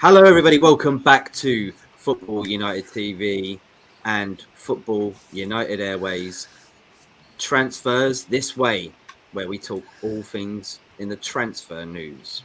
Hello, everybody. Welcome back to Football United TV and Football United Airways transfers this way, where we talk all things in the transfer news.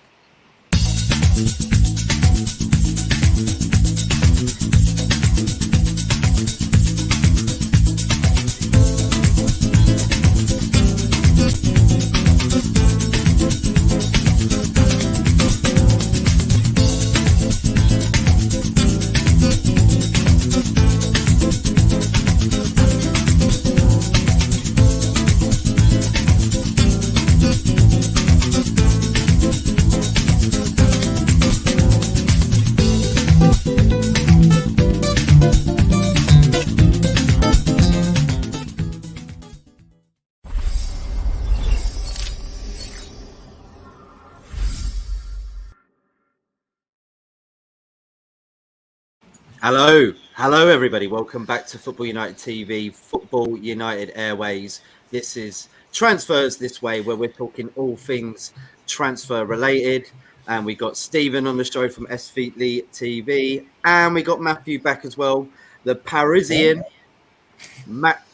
Hello, everybody. Welcome back to Football United TV, Football United Airways. This is Transfers This Way, where we're talking all things transfer related. And we got Stephen on the show from SVT TV, and we got Matthew back as well, the Parisian,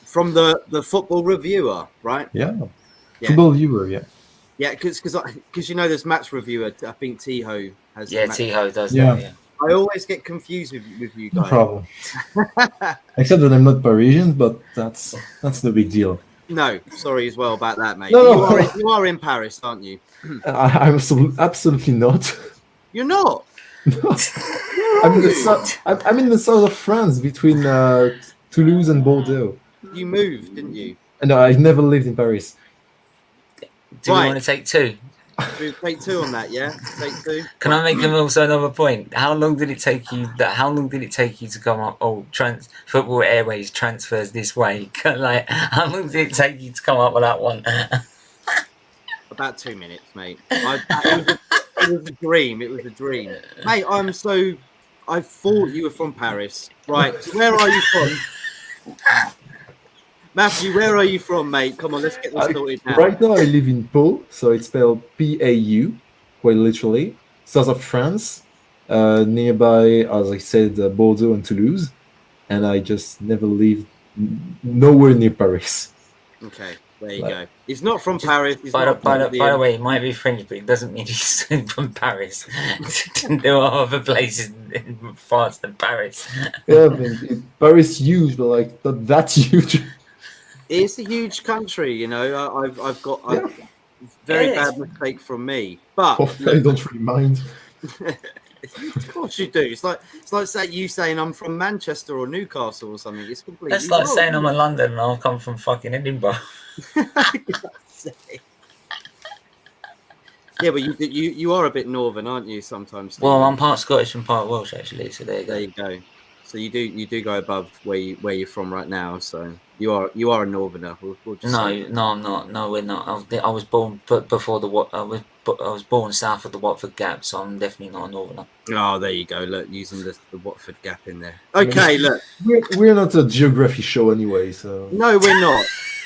from the Football Reviewer, right? Yeah. Football Viewer, yeah. Yeah, because you know there's Match Reviewer. I think Tiho has. Yeah, Tiho does Yeah. that. Yeah. I always get confused with you guys. No problem. Except that I'm not Parisian, but that's no big deal. No, sorry as well about that, mate. No. You are in Paris, aren't you? I'm absolutely not. You're not? I'm in the south of France, between Toulouse and Bordeaux. You moved, didn't you? No, I've never lived in Paris. Do we want to take two? We'll take two on that, yeah? Take two. Can I make also another point? How long did it take you to come up? Football Airways transfers this way. Like, how long did it take you to come up with that one? About 2 minutes, mate. It was a dream. It was a dream, mate. I thought you were from Paris, right? So where are you from? Matthew, where are you from, mate? Come on, let's get this sorted now. Right now, I live in Pau, so it's spelled P-A-U, quite literally, south of France, nearby, as I said, Bordeaux and Toulouse, and I just never lived nowhere near Paris. Okay, there you go. He's not from Paris. By the way, he might be French, but it doesn't mean he's from Paris. There are other places in France than Paris. Yeah, I mean, Paris is huge, but like not that huge. It's a huge country, you know. I've got a very bad mistake from me, but I don't really mind. Of course you do. It's like you saying I'm from Manchester or Newcastle or something. It's completely. That's like saying I'm in London and I'll come from fucking Edinburgh. Yeah, but you are a bit northern, aren't you? Sometimes. Steve? Well, I'm part Scottish and part Welsh actually. So there you go. So you do go above where you're from right now. So you are a northerner. We'll just no, I'm not. No, we're not. I was born before I was born south of the Watford Gap, so I'm definitely not a northerner. Oh, there you go. Look, using the Watford Gap in there. Okay, look. We're not a geography show anyway, so. No, we're not.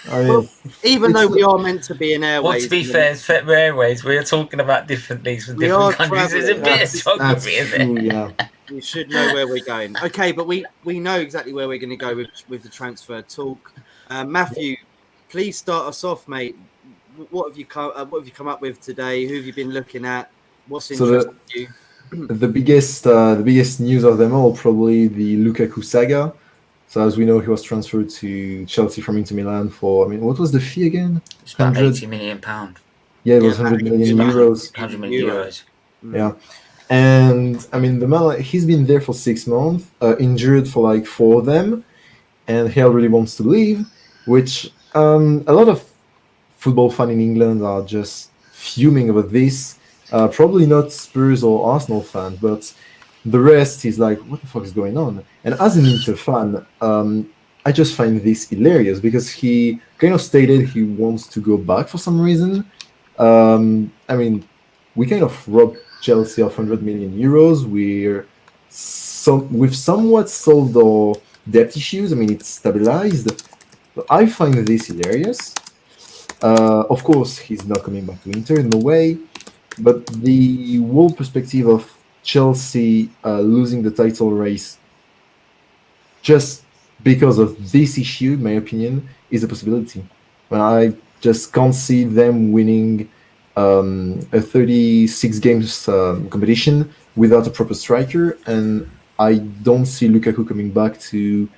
Well, even though we are meant to be in Airways. Well, to be fair, Airways, we are talking about different leagues from different countries. There's a bit of geography in there. Yeah. We should know where we're going. Okay, but we know exactly where we're going to go with the transfer talk. Matthew, please start us off, mate. What have you come up with today? Who have you been looking at? What's interesting you? The biggest news of them all, probably the Lukaku saga. So as we know, he was transferred to Chelsea from Inter Milan for, what was the fee again? It's about £80 million. Yeah, it was 100 million euros. 100 million euros. Yeah. And the man, he's been there for 6 months, injured for like 4 of them, and he really wants to leave, which a lot of football fans in England are just fuming over this. Probably not Spurs or Arsenal fans, but the rest is like, what the fuck is going on? And as an Inter fan, I just find this hilarious because he kind of stated he wants to go back for some reason. We kind of robbed Chelsea of 100 million euros. We've somewhat solved our debt issues. It's stabilized. But I find this hilarious. Of course, he's not coming back to Inter, no way. But the whole perspective of Chelsea losing the title race just because of this issue, in my opinion, is a possibility. But I just can't see them winning a 36 games competition without a proper striker, and I don't see Lukaku coming back to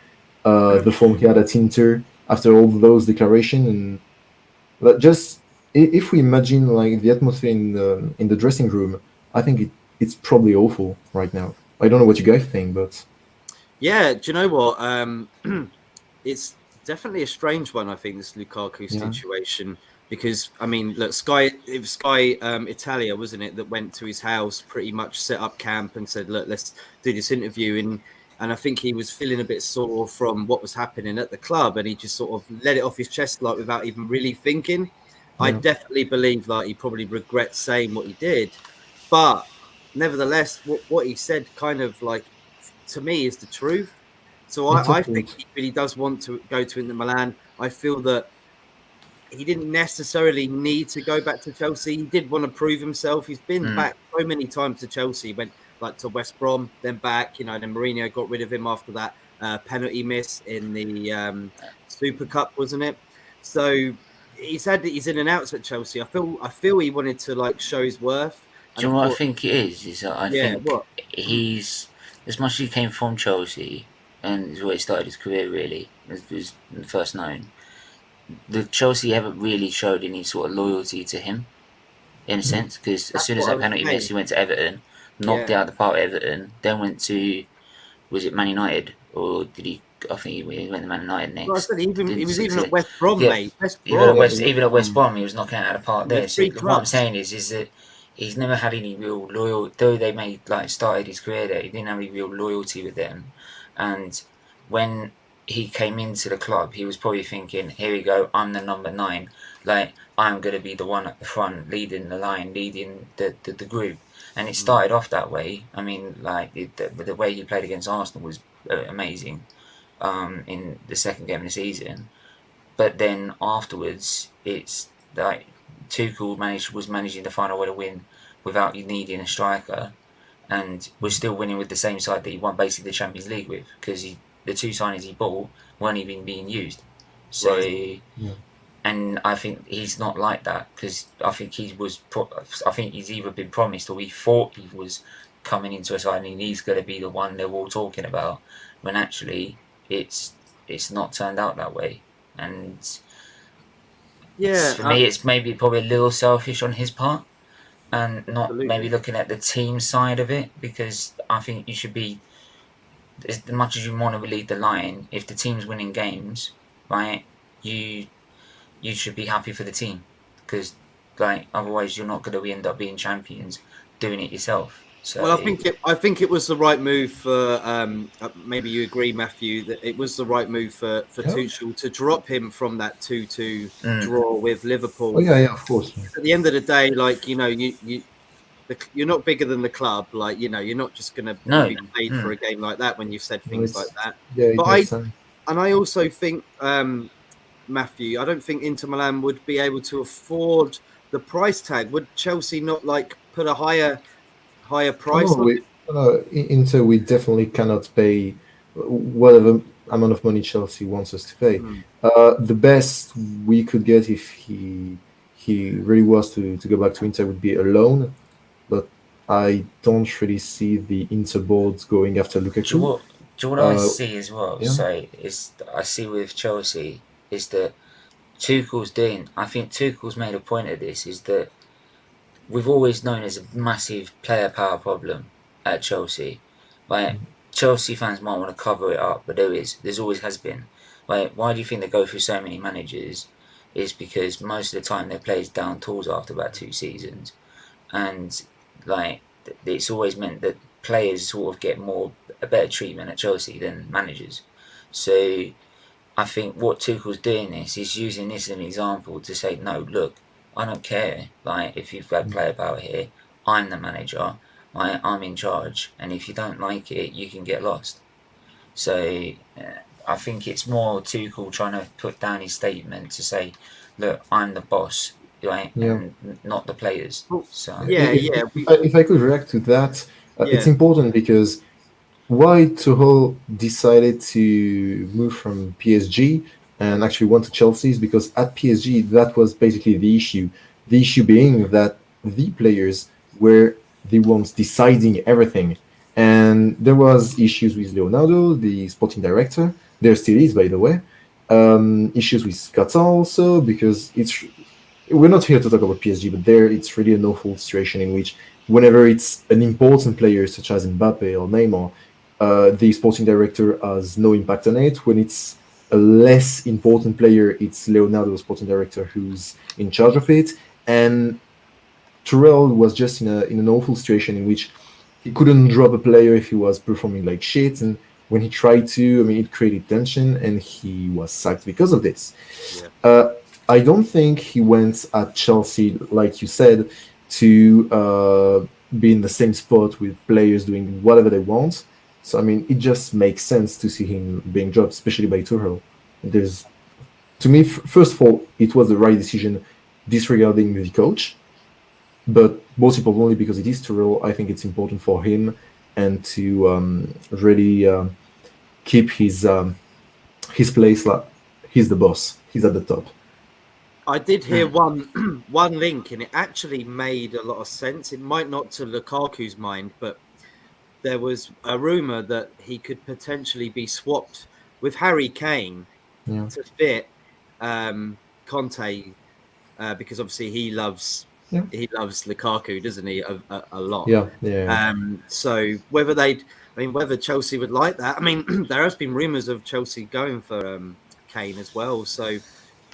the form he had at Inter after all those declarations. And just if we imagine like the atmosphere in the dressing room, I think it's probably awful right now. I don't know what you guys think, but Yeah, do you know what? It's definitely a strange one. I think this Lukaku yeah. situation because I mean, look, it was Sky Italia, wasn't it, that went to his house, pretty much set up camp and said, "Look, let's do this interview." And I think he was feeling a bit sore from what was happening at the club, and he just sort of let it off his chest, like without even really thinking. I Yeah. definitely believe that he probably regrets saying what he did, but nevertheless, what he said kind of like to me is the truth. So It's I of think course. he really does want to go to Inter Milan. I feel that he didn't necessarily need to go back to Chelsea. He did want to prove himself. He's been back so many times to Chelsea. He went like to West Brom, then back. You know, then Mourinho got rid of him after that penalty miss in the Super Cup, wasn't it? So he's in and outs at Chelsea. I feel he wanted to like show his worth, Do and you know of what I course, think it is? Is that I yeah. think What? he's, as much as he came from Chelsea and is where he started his career really, as was first known, the Chelsea haven't really showed any sort of loyalty to him in a sense, because as That's soon as what I that was penalty missed, saying. he went to Everton, knocked it Yeah. out of the park at Everton, then went to, was it Man United, or did he? I think he went to Man United Well, I next. said even he Didn't was even at succeed. West Brom, Yeah, mate. West even at Brom. Yeah, West, even at West Brom, he was knocking it out of the park They're there. So three what I'm clubs. saying is that he's never had any real loyal. Though they made like started his career there, he didn't have any real loyalty with them. And when he came into the club, he was probably thinking, "Here we go, I'm the number 9. Like I'm gonna be the one at the front, leading the line, leading the group." And it started off that way. I mean, like the way he played against Arsenal was amazing. In the second game of the season, but then afterwards, it's like Tuchel was managing to find a way to win without you needing a striker, and was still winning with the same side that he won basically the Champions League with, because the two signings he bought weren't even being used. Right. So, yeah. and I think he's not like that, because I think I think he's either been promised, or he thought he was coming into a side and he's going to be the one they're all talking about, when actually it's not turned out that way. And Yeah, for me, it's maybe probably a little selfish on his part, and not maybe absolutely. looking at the team side of it, because I think you should be, as much as you want to lead the line, if the team's winning games, right, you you should be happy for the team, because like otherwise you're not going to end up being champions doing it yourself. Well, So I think it was the right move for maybe you agree, Matthew, that it was the right move for Yeah. Tuchel to drop him from that 2-2 mm, draw with Oh Liverpool. yeah, yeah, of course. At the end of the day, like you're not bigger than the club. Like you're not just going to no, be paid for a game like that when you've said No, things like that. yeah, But it makes sense. I also think Matthew, I don't think Inter Milan would be able to afford the price tag. Would Chelsea not like put a higher Oh price no, on we it? Inter we definitely cannot pay whatever amount of money Chelsea wants us to pay. Hmm. The best we could get if he really was to go back to Inter would be a loan, but I don't really see the Inter boards going after do you Lukaku. what do you what I Uh, see as well? yeah, So is I see with Chelsea is that Tuchel's doing. I think Tuchel's made a point of this. Is that we've always known there's a massive player power problem at Chelsea. Like Chelsea fans might want to cover it up, but there's always has been. Like, why do you think they go through so many managers? Is because most of the time their players down tools after about 2 seasons, and like it's always meant that players sort of get a better treatment at Chelsea than managers. So I think what Tuchel's doing is using this as an example to say, no, look, I don't care. Like if you've got player power here, I'm the manager. I'm in charge, and if you don't like it, you can get lost. So I think it's more Tuchel trying to put down his statement to say, look, I'm the boss, right, yeah. and not the players. Well, So yeah, If, yeah. if I could react to that, It's important because why Tuchel decided to move from PSG and actually went to Chelsea is because at PSG that was basically the issue. The issue being that the players were the ones deciding everything, and there was issues with Leonardo, the sporting director. There still is, by the way. Issues with Qatar also because it's we're not here to talk about PSG, but there it's really an awful situation in which whenever it's an important player such as Mbappe or Neymar, the sporting director has no impact on it. When it's a less important player, it's Leonardo, the sporting director, who's in charge of it. And Terrell was just in an awful situation in which he couldn't drop a player if he was performing like shit, and when he tried to, I mean, it created tension, and he was sacked because of this. I don't think he went at Chelsea, like you said, to be in the same spot with players doing whatever they want. So I mean, it just makes sense to see him being dropped, especially by Tuchel. There's, to me, first of all, it was the right decision disregarding the coach, but most importantly, because it is Tuchel, I think it's important for him and to really keep his place. Like he's the boss, he's at the top. I did hear one link, and it actually made a lot of sense. It might not to Lukaku's mind, but there was a rumor that he could potentially be swapped with Harry Kane to fit Conte, because obviously he loves Lukaku, doesn't he? A lot. Yeah. So whether Chelsea would like that. I mean, there has been rumors of Chelsea going for Kane as well. So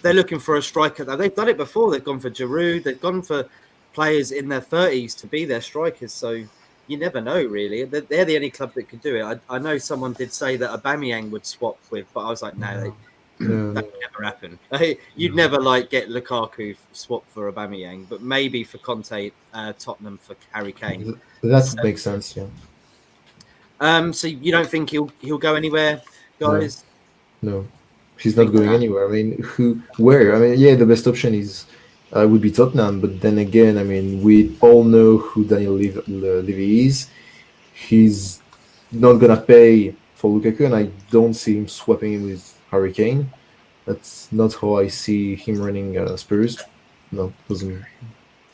they're looking for a striker. They've done it before. They've gone for Giroud. They've gone for players in their 30s to be their strikers. So you never know, really. They're the only club that could do it. I know someone did say that Aubameyang would swap with, but I was like, no, that would never happen. You'd never get Lukaku swapped for Aubameyang, but maybe for Conte, Tottenham for Harry Kane. That makes sense. Yeah. So you don't think he'll go anywhere, guys? No. He's not going anywhere. I mean, where? I mean, yeah, the best option is would be Tottenham, but then again, I mean, we all know who Daniel Levy is. He's not gonna pay for Lukaku, and I don't see him swapping him with Harry Kane. That's not how I see him running Spurs. No, doesn't.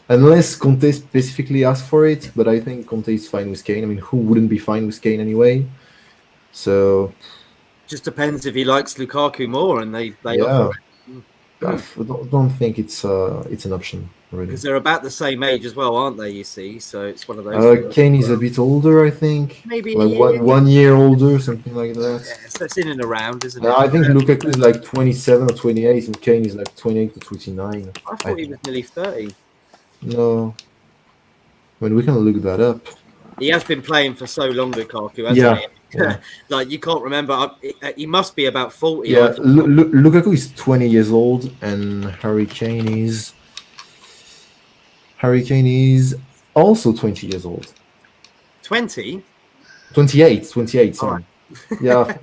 Unless Conte specifically asks for it, but I think Conte is fine with Kane. I mean, who wouldn't be fine with Kane anyway? So. Just depends if he likes Lukaku more, and they offer it. I don't think it's an option really. Because they're about the same age as well, aren't they? You see, so it's one of those. Kane is a bit older, I think. Maybe like 1 year older, something like that. Yeah, so it's in and around, isn't it? I think Lukaku is like 27 or 28, and Kane is like 28 to 29. I thought he was nearly 30. No, I mean we can look that up. He has been playing for so long, Lukaku, hasn't he? Yeah. You can't remember. He must be about 40. Yeah, Lukaku is 20 years old, and Harry Kane is also 20 years old. 20? 28, sorry. Right. Yeah,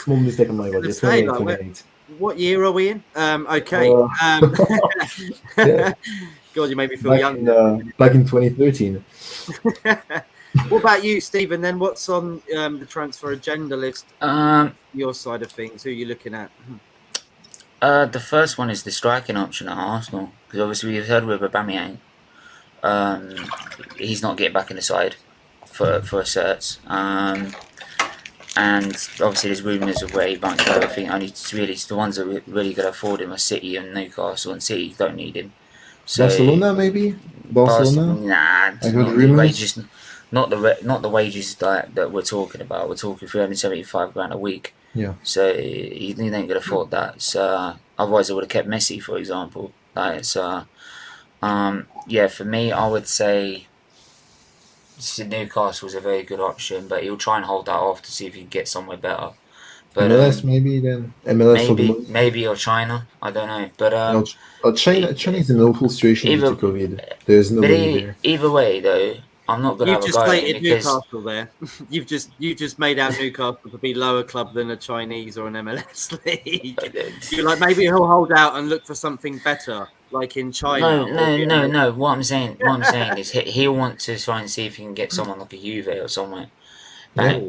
small mistake on my part. Yes, 28. What year are we in? Okay. God, you made me feel young. Back in 2013. What about you, Stephen? Then what's on the transfer agenda list? Your side of things. Who are you looking at? The first one is the striking option at Arsenal, because obviously we've heard with Aubameyang, he's not getting back in the side for certs, and obviously there's rumours of where he might go. I think only really the ones that really going to afford him are City and Newcastle, and City don't need him. So, Barcelona maybe. Nah, not the wages that we're talking about. We're talking £375 a week. Yeah. So he ain't going to afford that. So otherwise, I would have kept Messi, for example. For me, I would say Newcastle's a very good option, but he'll try and hold that off to see if he can get somewhere better. But, MLS maybe then. MLS maybe or China. I don't know. But China is in an awful situation due to COVID. There's no money there. Either way, though, I'm not going to You have a just go at him slated because Newcastle there. You've just made out Newcastle to be lower club than a Chinese or an MLS league. You're like, maybe he'll hold out and look for something better, like in China or Vietnam. no. What I'm saying is he'll want to try and see if he can get someone like a Juve or somewhere, Yeah.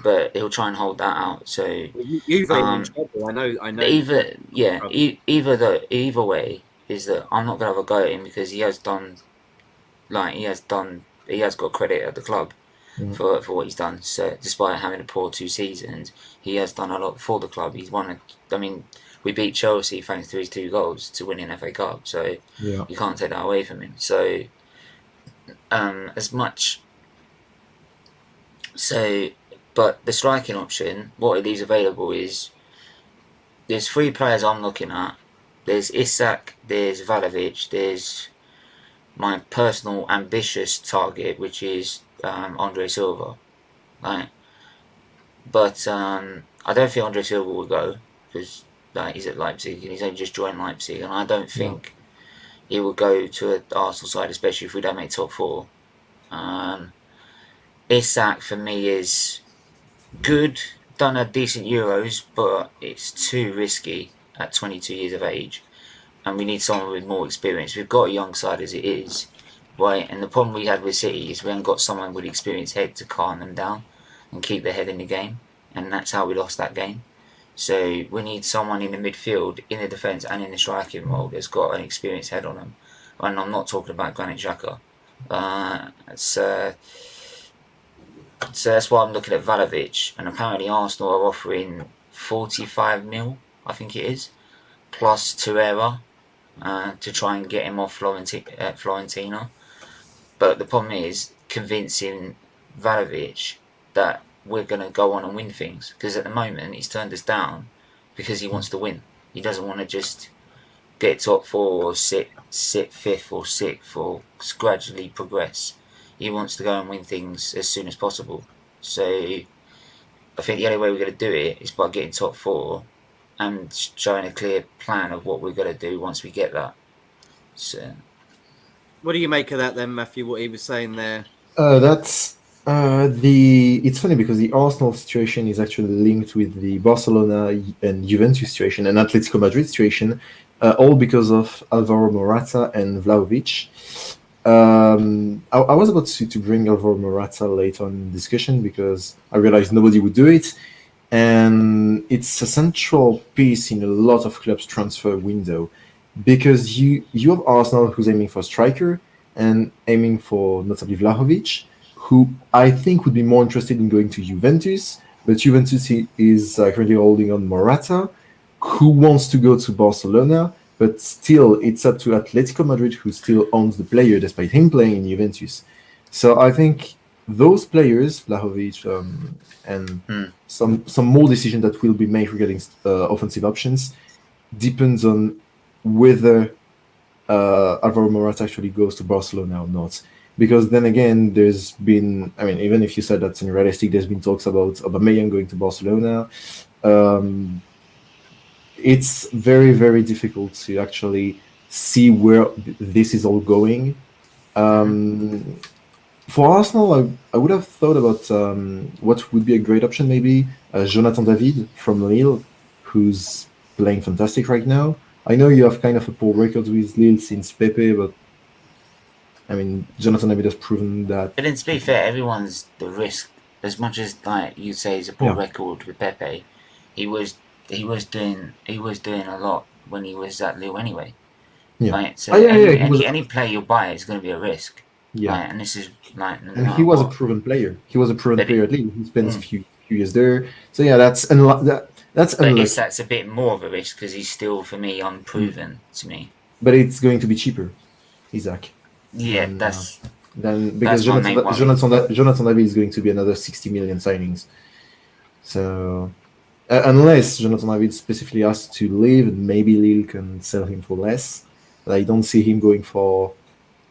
but he'll try and hold that out. So You've in um, trouble. I know. You've got trouble. either way is that I'm not going to have a go at him because he has got credit at the club Mm. for what he's done. So despite having a poor 2 seasons, he has done a lot for the club. He's won. We beat Chelsea thanks to his 2 goals to win an FA Cup. So Yeah. you can't take that away from him. So as much so, but the striking option, what it leaves available is there's 3 players I'm looking at. There's Isak, there's Vlahovic, there's my personal ambitious target, which is Andre Silva. Right? But I don't think Andre Silva will go because he's at Leipzig and he's only just joined Leipzig, and I don't think he will go to an Arsenal side, especially if we don't make top 4. Isak for me is good, done a decent Euros, but it's too risky at 22 years of age, and we need someone with more experience. We've got a young side as it is, right? And the problem we had with City is we haven't got someone with experienced head to calm them down and keep their head in the game, and that's how we lost that game. So we need someone in the midfield, in the defence, and in the striking role that's got an experienced head on them. And I'm not talking about Granit Xhaka. So that's why I'm looking at Vlahovic, and apparently Arsenal are offering 45 mil, I think it is, plus Torreira to try and get him off Florentina. But the problem is convincing Vlahovic that we're going to go on and win things, because at the moment he's turned us down because he wants to win. He doesn't want to just get top 4 or sit 5th or 6th or gradually progress. He wants to go and win things as soon as possible. So I think the only way we're going to do it is by getting top 4 and showing a clear plan of what we're going to do once we get that. So, what do you make of that then, Matthew? What he was saying there? That's It's funny because the Arsenal situation is actually linked with the Barcelona and Juventus situation and Atletico Madrid situation, all because of Alvaro Morata and Vlahovic. I was about to bring Alvaro Morata later on in discussion because I realized nobody would do it, and it's a central piece in a lot of clubs' transfer window because you have Arsenal who's aiming for a striker and aiming for notably Vlahovic, who I think would be more interested in going to Juventus, but Juventus is currently holding on Morata, who wants to go to Barcelona. But still, it's up to Atletico Madrid, who still owns the player, despite him playing in Juventus. So I think those players, Vlahovic, and some more decisions that will be made regarding offensive options, depends on whether Alvaro Morata actually goes to Barcelona or not. Because then again, there's been, even if you said that's unrealistic, there's been talks about Aubameyang going to Barcelona. It's very, very difficult to actually see where this is all going. For Arsenal, I would have thought about what would be a great option, maybe Jonathan David from Lille, who's playing fantastic right now. I know you have kind of a poor record with Lille since Pepe, but Jonathan David has proven that. But then to be fair, everyone's the risk. As much as you say he's a poor record with Pepe, he was doing a lot when he was at Lille anyway. Yeah. Right? So any player you buy is going to be a risk. Yeah. Right? And this is and he was a proven player. He was a proven player at Lille. He spent a few years there. So yeah, that's unlucky. That's a bit more of a risk because he's still, for me, unproven to me. But it's going to be cheaper, Isaac. Yeah, because that's Jonathan David is going to be another 60 million signings. So unless Jonathan David specifically asked to leave, and maybe Lille can sell him for less. But I don't see him going for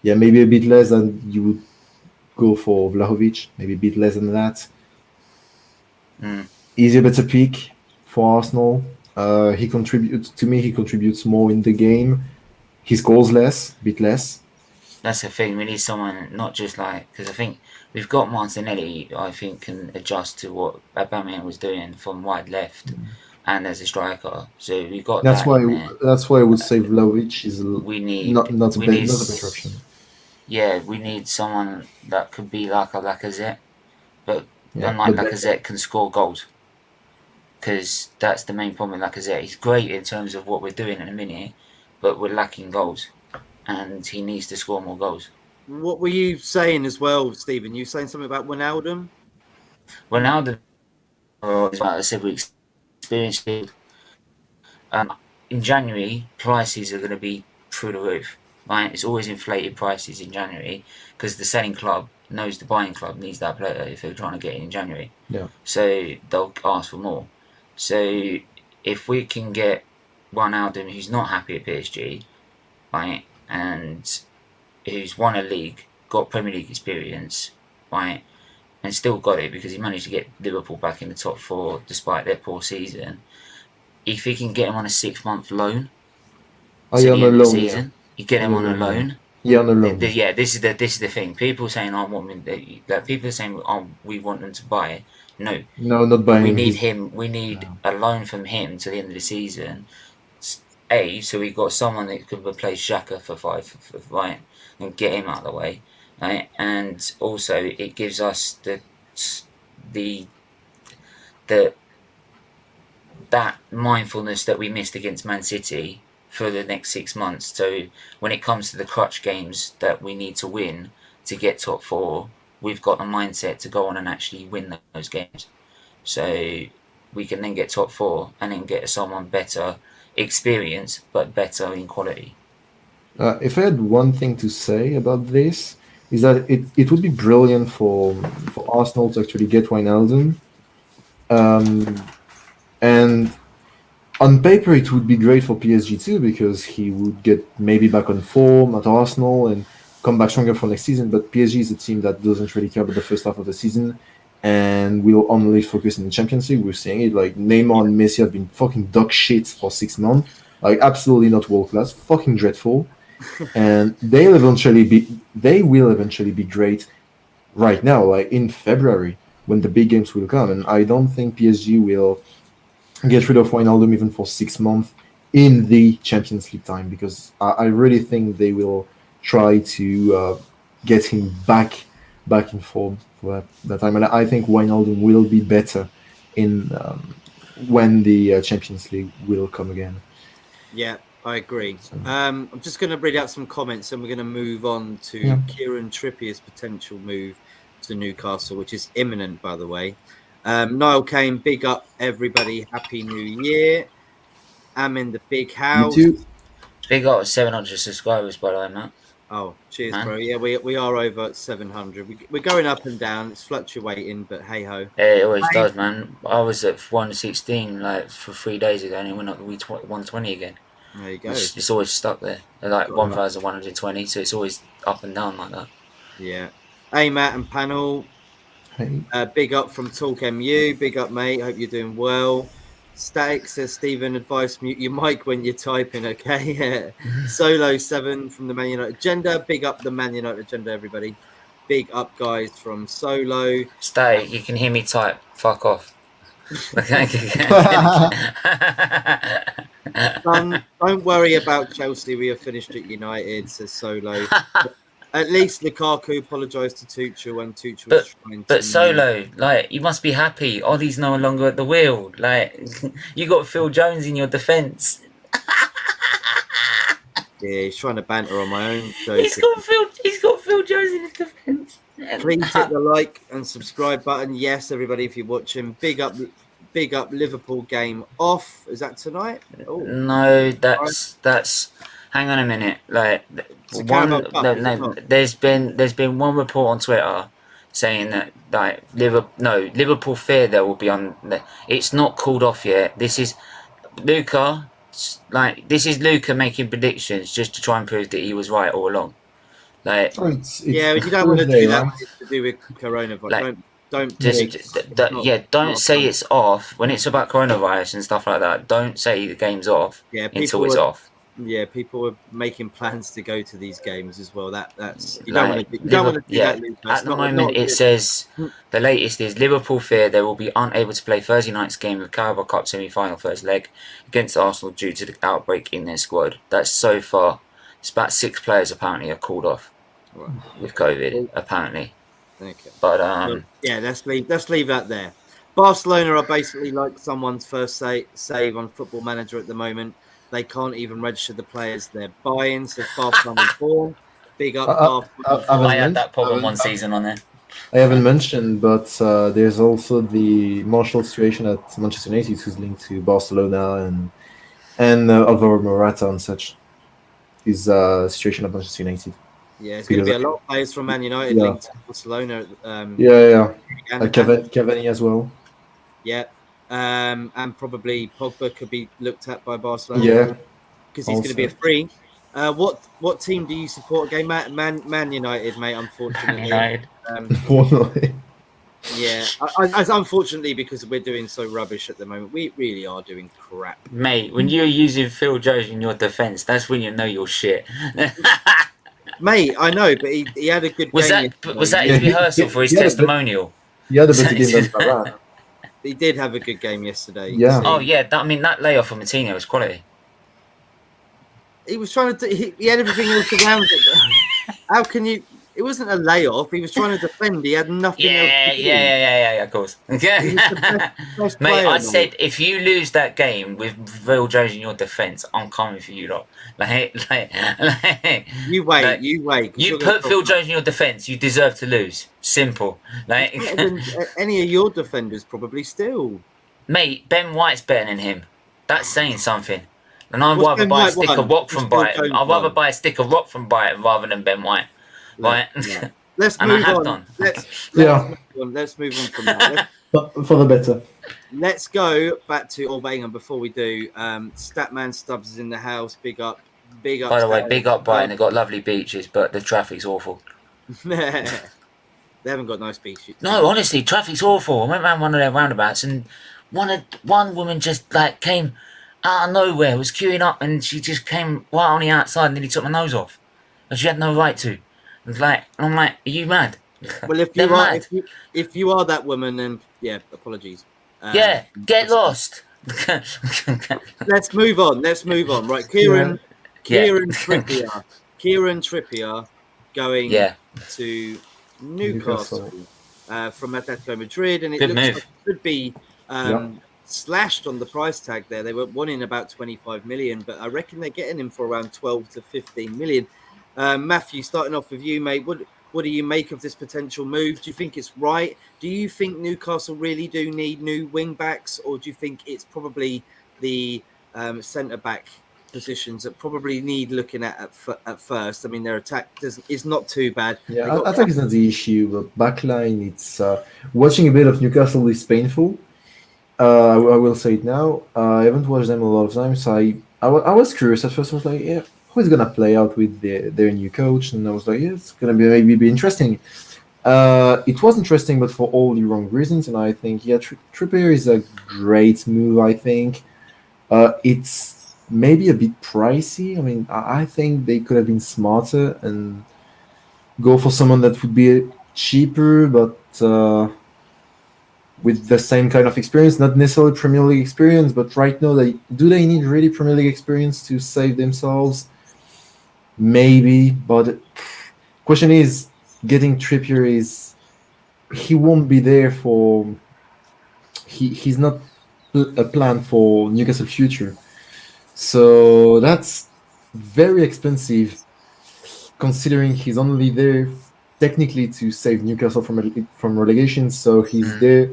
maybe a bit less than you would go for Vlahovic, maybe a bit less than that. He's a better pick for Arsenal. He contributes more in the game. He scores less, a bit less. That's the thing. We need someone not just like, because I think we've got Martinelli. I think can adjust to what Aubameyang was doing from wide left, and as a striker. So we've got That's that why in there. that's why I would say Vlahovic is We need we need not a better option. we need someone that could be like a Lacazette, but Yeah, unlike but better. Lacazette, can score goals. Because that's the main problem with Lacazette. He's great in terms of what we're doing in a minute, but we're lacking goals, and he needs to score more goals. What were you saying as well, Stephen? You saying something about Wijnaldum? Ronaldo, as I said, we experienced it. In January, prices are going to be through the roof. Right? It's always inflated prices in January because the selling club knows the buying club needs that player if they're trying to get it in January. Yeah. So they'll ask for more. So if we can get Wijnaldum, who's not happy at PSG, right, and who's won a league, got Premier League experience, right, and still got it because he managed to get Liverpool back in the top four despite their poor season. If he can get him on a 6-month loan to the end of the season, you get him on a loan. Yeah, on a loan. Yeah, this is the thing. People saying, "I want that." People are saying, "Oh, we want them to buy." No, not buying. we need him. We need a loan from him to the end of the season. So we've got someone that could replace Xhaka for right, and get him out of the way, right? And also it gives us the that mindfulness that we missed against Man City for the next 6 months. So when it comes to the clutch games that we need to win to get top four, we've got the mindset to go on and actually win those games. So we can then get top four and then get someone better experience but better in quality. If I had one thing to say about this, is that it would be brilliant for Arsenal to actually get Wijnaldum. And on paper, it would be great for PSG too, because he would get maybe back on form at Arsenal and come back stronger for next season. But PSG is a team that doesn't really care about the first half of the season and will only focus on the Champions League. We're seeing it, like Neymar and Messi have been fucking dog shit for 6 months, like absolutely not world class, fucking dreadful. And they will eventually be great right now, like in February when the big games will come. And I don't think PSG will get rid of Wijnaldum even for 6 months in the Champions League time, because I really think they will try to get him back in form for that time. And I think Wijnaldum will be better in when the Champions League will come again. Yeah, I agree. I'm just going to read out some comments and we're going to move on to Kieran Trippier's potential move to Newcastle, which is imminent, by the way. Niall Kane, big up everybody. Happy New Year. I'm in the big house. You too. Big up 700 subscribers, by the way, Matt. Oh, cheers, Man. bro. Yeah, we are over at 700. We're going up and down. It's fluctuating, but hey ho. Yeah, it always does, man. I was at 116 like for 3 days ago, and it went up to 120 again. There you go. It's always stuck there, like 1,120. So it's always up and down like that. Yeah. Hey, Matt and panel. Hey. Big up from Talk MU. Big up, mate. Hope you're doing well. Static says, Stephen, advice, mute your mic when you're typing, okay? Solo 7 from the Man United Agenda. Big up the Man United Agenda, everybody. Big up, guys, from Solo. Static, you can hear me type. Fuck off. Don't worry about Chelsea. We are finished at United, says Solo. At least Lukaku apologised to Tuchel when Tuchel was trying to... But Solo, like, you must be happy. Ollie's no longer at the wheel. Like, you got Phil Jones in your defence. Yeah, he's trying to banter on my own show. He's got Phil Jones in his defence. Please hit the like and subscribe button. Yes, everybody, if you're watching. Big up Liverpool game off. Is that tonight? Oh. No, that's... Hang on a minute. Like there's been one report on Twitter saying that like Liverpool fear there will be on. It's not called off yet. This is Luca. This is Luca making predictions just to try and prove that he was right all along. Like but you don't want to do that. It's to do with coronavirus. Like, don't say it's off when it's about coronavirus and stuff like that. Don't say the game's off until it's off. Yeah, people are making plans to go to these games as well. That's you Like, don't want to do that, Lucas. at the Not moment, it good. says the latest is Liverpool fear they will be unable to play Thursday night's game of the Carabao Cup semi-final first leg against Arsenal due to the outbreak in their squad. That's so far. It's about 6 players apparently are called off with COVID. Apparently, Okay. but yeah, let's leave that there. Barcelona are basically like someone's first save on Football Manager at the moment. They can't even register the players they're buying. Says Barcelona born. Big up Barcelona. I had that problem one season on there. I haven't mentioned, but there's also the Martial situation at Manchester United, who's linked to Barcelona and Alvaro Morata and such. His situation at Manchester United. Yeah, it's going to be a lot of players from Man United linked to Barcelona. Yeah. Cavani as well. Yeah, and probably Pogba could be looked at by Barcelona. Yeah, because he's going to be a free. What team do you support again? Man United, mate. Unfortunately, United. Yeah, unfortunately, because we're doing so rubbish at the moment. We really are doing crap, mate. When you're using Phil Jones in your defence, that's when you know you're shit. Mate, I know, but he had a good game. Was that his rehearsal for his testimonial? He had a better game than Varane. He did have a good game yesterday. Yeah. Oh yeah, that layoff from Matinho was quality. He was trying to. He had everything else around it. How can you? It wasn't a layoff. He was trying to defend. He had nothing else to do. Yeah, of course. Mate, I said if you lose that game with Phil Jones in your defence, I'm coming for you lot. You wait. You put Phil Jones in your defence, you deserve to lose. Simple. Any of your defenders probably still. Mate, Ben White's better than him. That's saying something. And I'd rather buy a stick of rock from Brighton. I'd rather buy a stick of rock from Brighton rather than Ben White. Right. Yeah. Let's move on. Let's move on from that. For the better. Let's go back to Albania before we do. Statman Stubbs is in the house. Big up. By the way, big up Brighton. They've got lovely beaches, but the traffic's awful. They haven't got nice beaches. No, honestly, traffic's awful. I went around one of their roundabouts and one woman just came out of nowhere, was queuing up, and she just came right on the outside and nearly took my nose off. And she had no right to. And I'm like, are you mad? Well, if you are that woman, then yeah, apologies. Get lost. Let's move on. Right, Kieran Trippier. Kieran Trippier going to Newcastle from Atletico Madrid, and it looks like it could be slashed on the price tag there. They were wanting about 25 million, but I reckon they're getting him for around 12 to 15 million. Matthew, starting off with you, mate, what do you make of this potential move? Do you think it's right? Do you think Newcastle really do need new wing backs, or do you think it's probably the centre back positions that probably need looking at first? I mean, their attack is not too bad. Yeah, attack is not the issue, but backline, it's watching a bit of Newcastle is painful. I will say it now. I haven't watched them a lot of times. I was curious at first. I was like, yeah, who is gonna play out with their new coach? And I was like, yeah, it's gonna be interesting. It was interesting, but for all the wrong reasons. And I think Trippier is a great move. I think it's maybe a bit pricey. I mean, I think they could have been smarter and go for someone that would be cheaper, but with the same kind of experience, not necessarily Premier League experience, but right now, do they need really Premier League experience to save themselves? Maybe, but question is, getting Trippier he won't be there for. He's not a plan for Newcastle future, so that's very expensive, considering he's only there technically to save Newcastle from relegation. So he's there.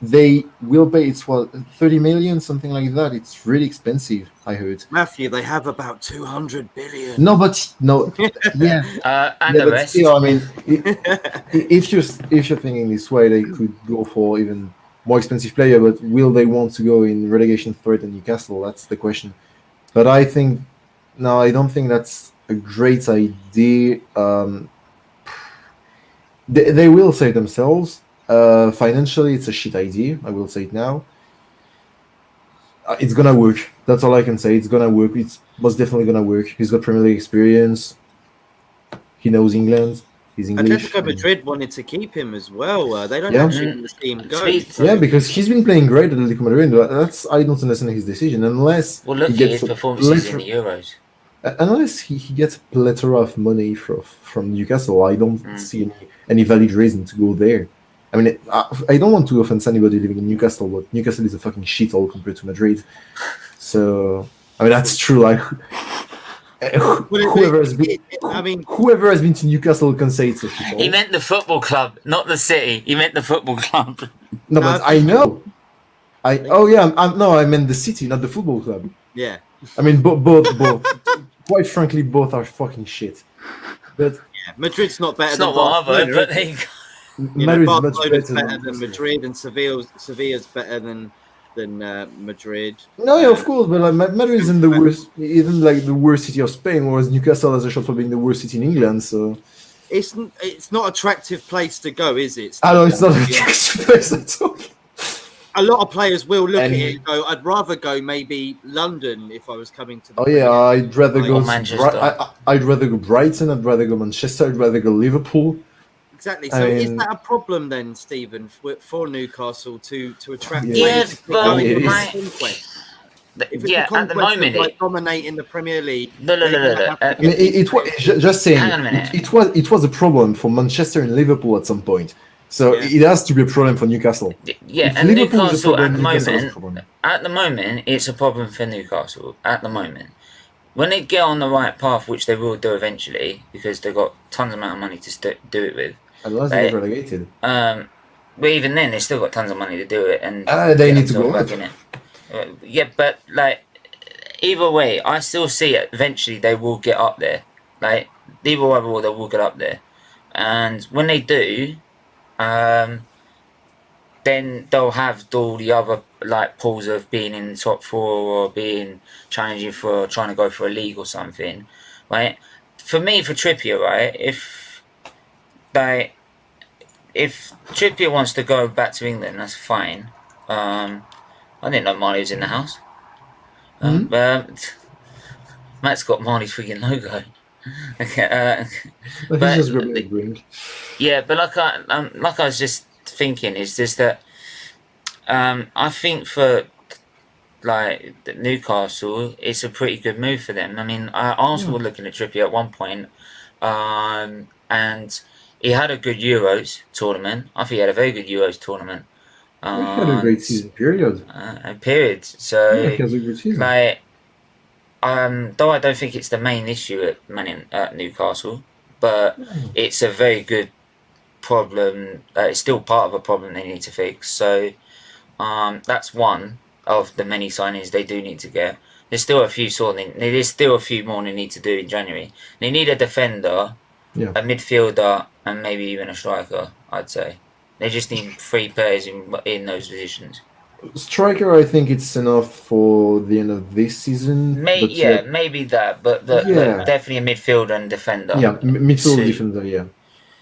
They will pay 30 million, something like that. It's really expensive, I heard. Matthew, they have about 200 billion. No, yeah. And the rest. Still, I mean, if you're thinking this way, they could go for even more expensive player. But will they want to go in relegation threat in Newcastle? That's the question. But I don't think that's a great idea. They will save themselves. Financially, it's a shit idea. I will say it now. It's gonna work. That's all I can say. It's gonna work. It's most definitely gonna work. He's got Premier League experience. He knows England. He's English. Atletico Madrid wanted to keep him as well. They don't Yeah. actually want to see him go. Speak- So- Yeah, because he's been playing great at Atletico Madrid. That's I don't understand his decision unless Well, look he at gets his a performances in plethora- the Euros. unless he gets a plethora of money from Newcastle. I don't Mm. see any valid reason to go there. I mean, I don't want to offend anybody living in Newcastle, but Newcastle is a fucking shithole compared to Madrid. So, I mean, that's true. Like, whoever has been, I mean, whoever has been to Newcastle can say it's a shithole. He meant the football club, not the city. He meant the football club. No, but I know. I meant the city, not the football club. yeah. I mean, both. Quite frankly, both are fucking shit. But Madrid's not better It's than not what I've heard, Barcelona. but there you go. Madrid is much Barcelona's better than Madrid, and Sevilla's better than Madrid. No, yeah, of course, but like Madrid isn't the worst, even like the worst city of Spain, whereas Newcastle has a shot for being the worst city in England. So It's not attractive place to go, is it? I know it's not a attractive place at all. A lot of players will look at And- it and go, "I'd rather go maybe London if I was coming to." The Oh yeah, I'd rather Or go. Manchester. I'd rather go Brighton. I'd rather go Manchester. I'd rather go Liverpool. Exactly. I So is mean- that a problem then, Stephen, for Newcastle to attract? Yeah, players to but go into the my- conquest? If it's Yeah, the at the conquest moment, of, like, dominating the Premier League. No. they're gonna have to I I mean, get it was just saying. Hang on a minute. It was a problem for Manchester and Liverpool at some point. So Yeah. it has to be a problem for Newcastle. Yeah, If and Liverpool is a Newcastle problem, at the Newcastle is a moment, problem. at the moment, it's a problem for Newcastle. At the moment, when they get on the right path, which they will do eventually, because they've got tons of amount of money to do it with. Unless they get relegated. But even then, they still got tons of money to do it, and They get need to themselves go back up. in it. Yeah, but like either way, I still see it. Eventually, they will get up there. Like either way, they will get up there, and when they do, then they'll have all the other like pools of being in the top four or being challenging for trying to go for a league or something, right? For me, for Trippier, right? If Trippier wants to go back to England, that's fine. I didn't know Marley was in the house. Matt's got Marley's freaking logo. Okay, But but- he's just grabbing a drink. yeah, but like I was just thinking, is just that I think for like Newcastle, it's a pretty good move for them. I mean, Arsenal were looking at Trippier at one point, and he had a good Euros tournament. I think he had a very good Euros tournament. He had a great season, period. Period. So, Yeah, he has a good season. like, though I don't think it's the main issue at Newcastle, but it's a very good problem. It's still part of a problem they need to fix. So, that's one of the many signings they do need to get. There's still a few There's still a few more they need to do in January. They need a defender, Yeah. a midfielder, and maybe even a striker. I'd say they just need 3 players in those positions. Striker, I think it's enough for the end of this season. Maybe but yet- maybe that, but Yeah. definitely a midfielder and defender. yeah, midfield Two. defender, yeah.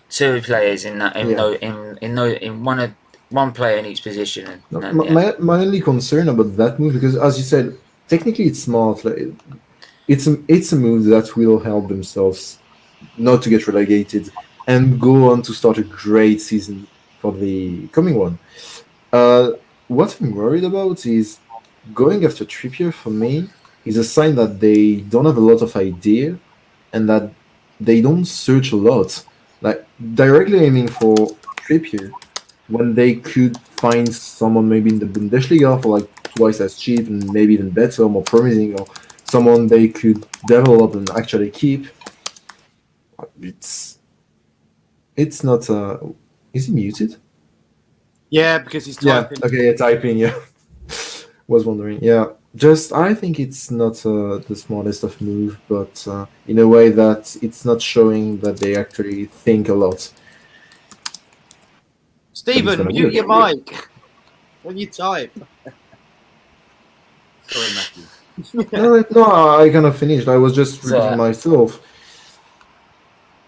2 players in that. Yeah. In one player in each position. And, No, and, yeah. my only concern about that move, because as you said, technically it's smart. Like, it's a move that will help themselves not to get relegated and go on to start a great season for the coming one. What I'm worried about is going after Trippier. For me, is a sign that they don't have a lot of idea and that they don't search a lot. Like directly aiming for Trippier when they could find someone maybe in the Bundesliga for like twice as cheap and maybe even better, more promising, or someone they could develop and actually keep. It's not. Is he muted? Yeah, because he's Yeah. typing. Okay. Yeah, typing. Yeah. Was wondering. Yeah. Just I think it's not the smartest of move, but in a way that it's not showing that they actually think a lot. Stephen, gonna mute work. your mic when you type. Sorry, Matthew. No, I kind of finished. I was just So- repeating myself.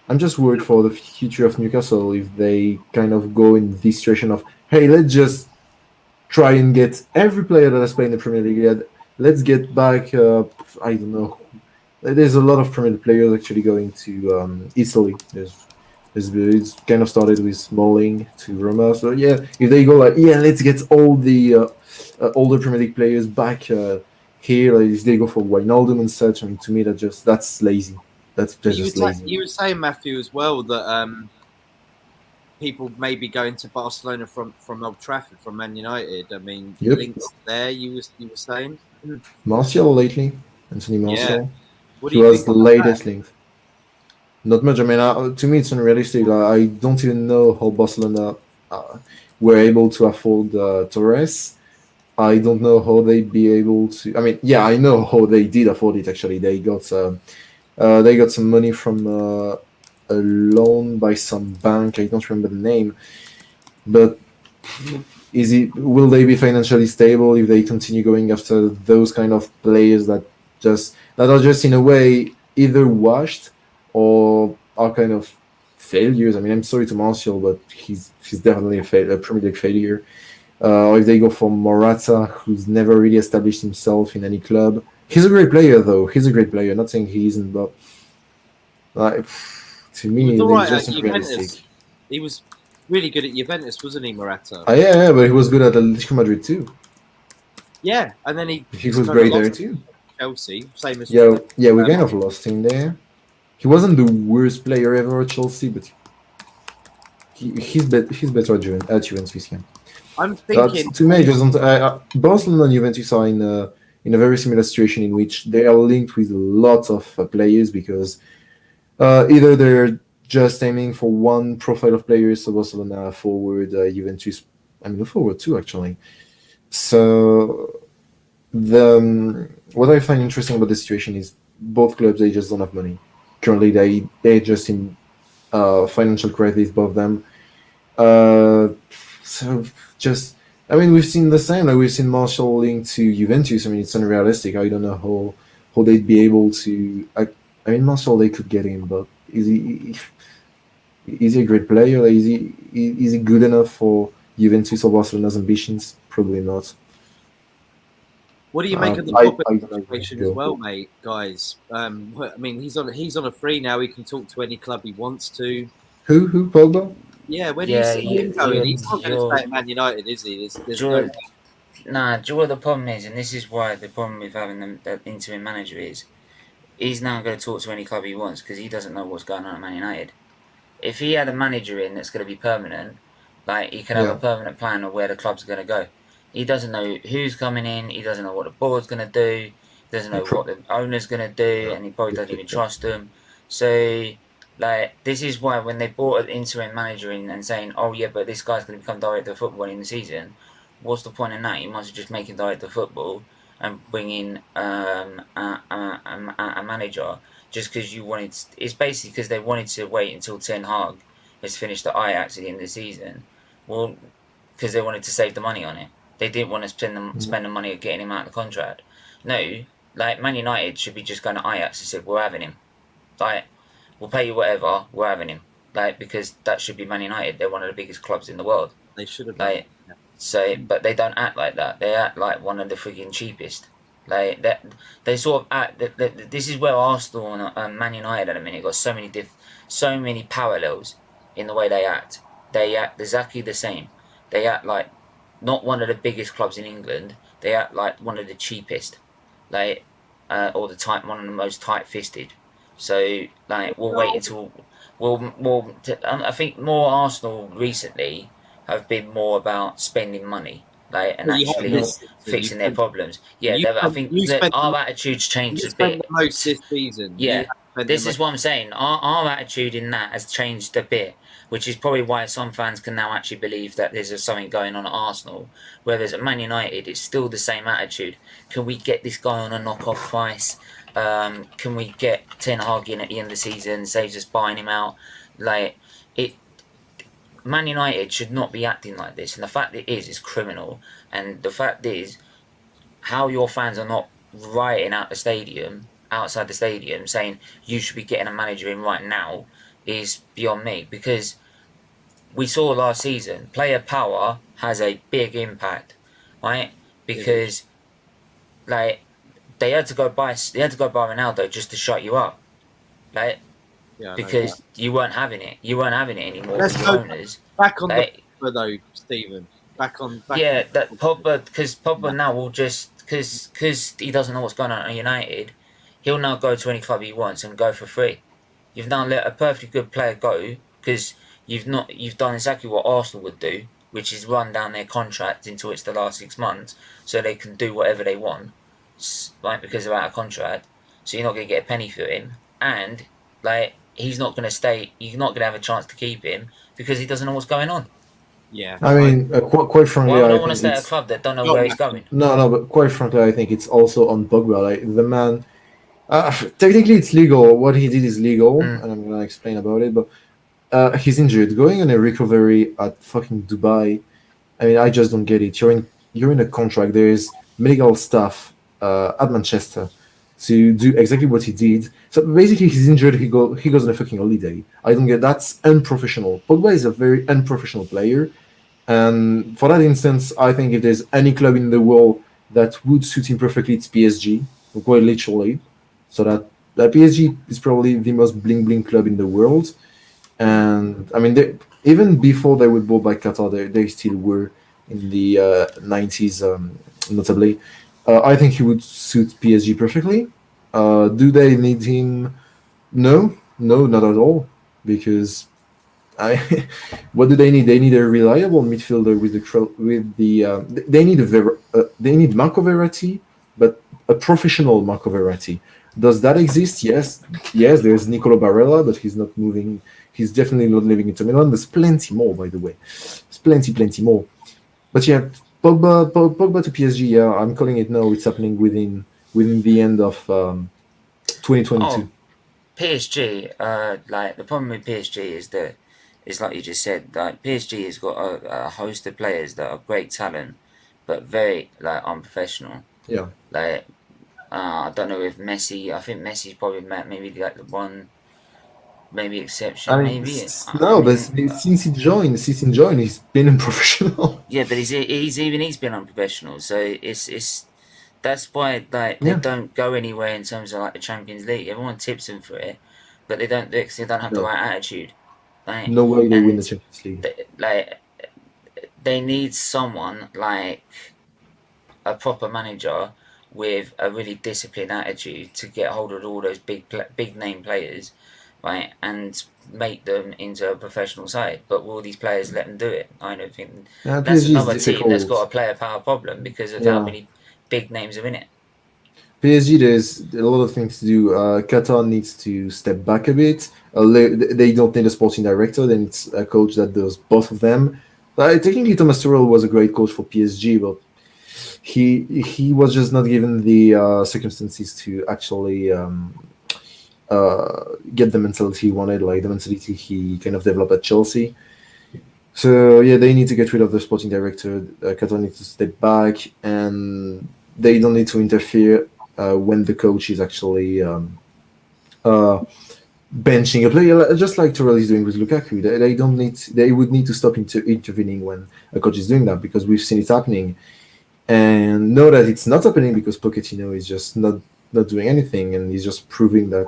I'm just worried for the future of Newcastle if they kind of go in this direction of, hey, let's just try and get every player that has played in the Premier League yet. Let's get back. I don't know. There's a lot of Premier League players actually going to Italy. It's kind of started with Smalling to Roma. So yeah, if they go like, yeah, let's get all the older Premier League players back here. Like, if they go for Wijnaldum and such, I mean, to me that's lazy. That's just lazy. You were saying, Matthew, as well that people may be going to Barcelona from Old Trafford, from Man United. I mean, Yep. links there. You were saying. Martial lately, Anthony Martial. Yeah. What do He you was think the about latest link. Not much. I mean, to me, it's unrealistic. I don't even know how Barcelona were able to afford Torres. I don't know how they'd be able to. I mean, yeah, I know how they did afford it. Actually, they got some money from a loan by some bank. I don't remember the name, but will they be financially stable if they continue going after those kind of players that are just in a way either washed or are kind of failures? I mean, I'm sorry to Martial, but he's definitely a Premier League failure. Or if they go for Morata, who's never really established himself in any club. He's a great player, though. He's a great player. Not saying he isn't, but to He was me, all it's right just at unrealistic. Juventus. He was really good at Juventus, wasn't he, Morata? Yeah, but he was good at Atletico Madrid too. Yeah, and then he He just was kind of great there lost too. Chelsea, same as Yeah, we kind of lost him there. He wasn't the worst player ever at Chelsea, but he's better at Juventus. Yeah. I'm thinking. To me, Barcelona and Juventus are in a very similar situation in which they are linked with lots of players because either they're just aiming for one profile of players, so Barcelona forward, Juventus, I mean, forward too, actually. So what I find interesting about the situation is both clubs, they just don't have money. Currently, they're just in financial crisis, both of them. So just, I mean, we've seen the same. Like we've seen Martial linked to Juventus. I mean, it's unrealistic. I don't know how they'd be able to. I mean, Martial, they could get him, but is he a great player? Like, is he good enough for Juventus or Barcelona's ambitions? Probably not. What do you make of the I Pogba don't know where to situation go. as well, mate? Guys, I mean, he's on a free now. He can talk to any club he wants to. Who Pogba? Yeah, where do you Yeah, see him going? He's not going to stay at Man United, is he? There's no. Nah, do you know what the problem is? And this is why the problem with having the interim manager is, he's now going to talk to any club he wants because he doesn't know what's going on at Man United. If he had a manager in that's going to be permanent, like he could have a permanent plan of where the club's going to go. He doesn't know who's coming in. He doesn't know what the board's going to do. He doesn't know what the owner's going to do, and he probably doesn't even trust them. So, like, this is why when they brought an interim manager in and saying, "Oh yeah, but this guy's going to become director of football in the season," what's the point in that? You might as well just make him director of football and bring in a manager just because you wanted. It's basically because they wanted to wait until Ten Hag has finished the Ajax at the end of the season. Well, because they wanted to save the money on it. They didn't want to spend the money of getting him out of the contract. No, like Man United should be just going to Ajax and said, "We're having him. Like, we'll pay you whatever. We're having him." Like, because that should be Man United. They're one of the biggest clubs in the world. They should have. Like, so, but they don't act like that. They act like one of the freaking cheapest. Like that, they sort of act. This is where Arsenal and Man United at the minute got so many parallels in the way they act. They act exactly the same. They act like not one of the biggest clubs in England. They act like one of the cheapest, like or one of the most tight-fisted. So like we'll wait until I think more Arsenal recently have been more about spending money, like and actually fixing their problems. Yeah, I think that our attitude's changed a bit. The most this season. Yeah, this is what I'm saying. Our attitude in that has changed a bit, which is probably why some fans can now actually believe that there's something going on at Arsenal. Whereas at Man United, it's still the same attitude. Can we get this guy on a knockoff price? Can we get Ten Hag in at the end of the season? Saves us buying him out. Like it, Man United should not be acting like this. And the fact it is criminal. And the fact is, how your fans are not rioting outside the stadium, saying you should be getting a manager in right now is beyond me. Because we saw last season, player power has a big impact. right? Because like they had to go buy Ronaldo just to shut you up, like Yeah, no doubt. because you weren't having it. You weren't having it anymore Let's with your go owners. back on the Like Pogba though, Stephen. Back on. yeah, that Pogba because Yeah. Pogba now will just because he doesn't know what's going on at United, he'll now go to any club he wants and go for free. You've now let a perfectly good player go because you've done exactly what Arsenal would do, which is run down their contract until it's the last 6 months, so they can do whatever they want, right? Because they're out of contract, so you're not going to get a penny for him, and like he's not going to stay. You're not going to have a chance to keep him because he doesn't know what's going on. Yeah. I mean, quite Why frankly, would I I want to think stay at a it's club that don't know Go on, where he's Matthew. going? no, but quite frankly, I think it's also on Pogba. Like the man, technically it's legal. What he did is legal, Mm. and I'm gonna explain about it. But he's injured, going on a recovery at fucking Dubai. I mean, I just don't get it. You're in a contract. There is medical staff at Manchester to do exactly what he did. So basically, he's injured. He goes on a fucking holiday. I don't get that's unprofessional. Pogba is a very unprofessional player, and for that instance, I think if there's any club in the world that would suit him perfectly, it's PSG, quite literally. So that PSG is probably the most bling bling club in the world. And I mean, even before they were bought by Qatar, they still were in the 90s, notably. I think he would suit PSG perfectly. Do they need him? No, no, not at all. Because I, what do they need? They need a reliable midfielder they need they need Marco Verratti, but a professional Marco Verratti. Does that exist? Yes, yes. There's Nicolo Barella, but he's not moving. He's definitely not living in Milan. There's plenty more, by the way. There's plenty more. But yeah, Pogba to PSG. Yeah, I'm calling it now. It's happening within the end of Oh, 2022. PSG. Like the problem with PSG is that it's like you just said. Like PSG has got a host of players that are great talent, but very like unprofessional. Yeah. Like I don't know if Messi. I think Messi's probably maybe like the one maybe I exception. mean, Maybe I no, but mean since he joined, he's been a professional. yeah, but he's been unprofessional. So it's that's why like they Yeah, don't go anywhere in terms of like the Champions League. Everyone tips them for it, but they don't do it 'cause they don't have the no, right attitude. Like no way they win the and Champions League. like they need someone like a proper manager with a really disciplined attitude to get hold of all those big name players, right, and make them into a professional side. But will these players let them do it? I don't think. That's PSG is another team that's got a difficult. player power problem because of how Yeah, many big names are in it. PSG. There's a lot of things to do. Qatar needs to step back a bit. They don't need a sporting director. Then it's a coach that does both of them. Technically, Thomas Tuchel was a great coach for PSG, but he was just not given the circumstances to actually get the mentality he wanted, like the mentality he kind of developed at Chelsea. So yeah, they need to get rid of the sporting director. Qatar needs to step back, and they don't need to interfere when the coach is actually uh, benching a player, just like Torel is doing with Lukaku. They don't need. They would need to stop intervening when a coach is doing that because we've seen it happening, and know that it's not happening because Pochettino is just not doing anything, and he's just proving that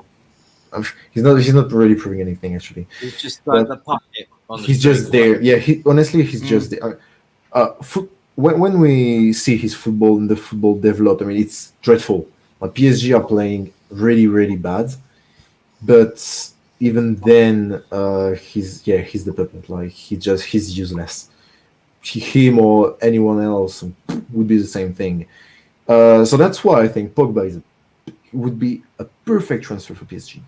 he's not really proving anything actually, It's just like but the puppet on the he's string. just there. Yeah, honestly he's Mm. just there. When we see his football and the football develop, I mean it's dreadful. PSG are playing really bad, but even then, he's the puppet. Like he's useless. Him or anyone else would be the same thing. So that's why I think Pogba would be a perfect transfer for PSG.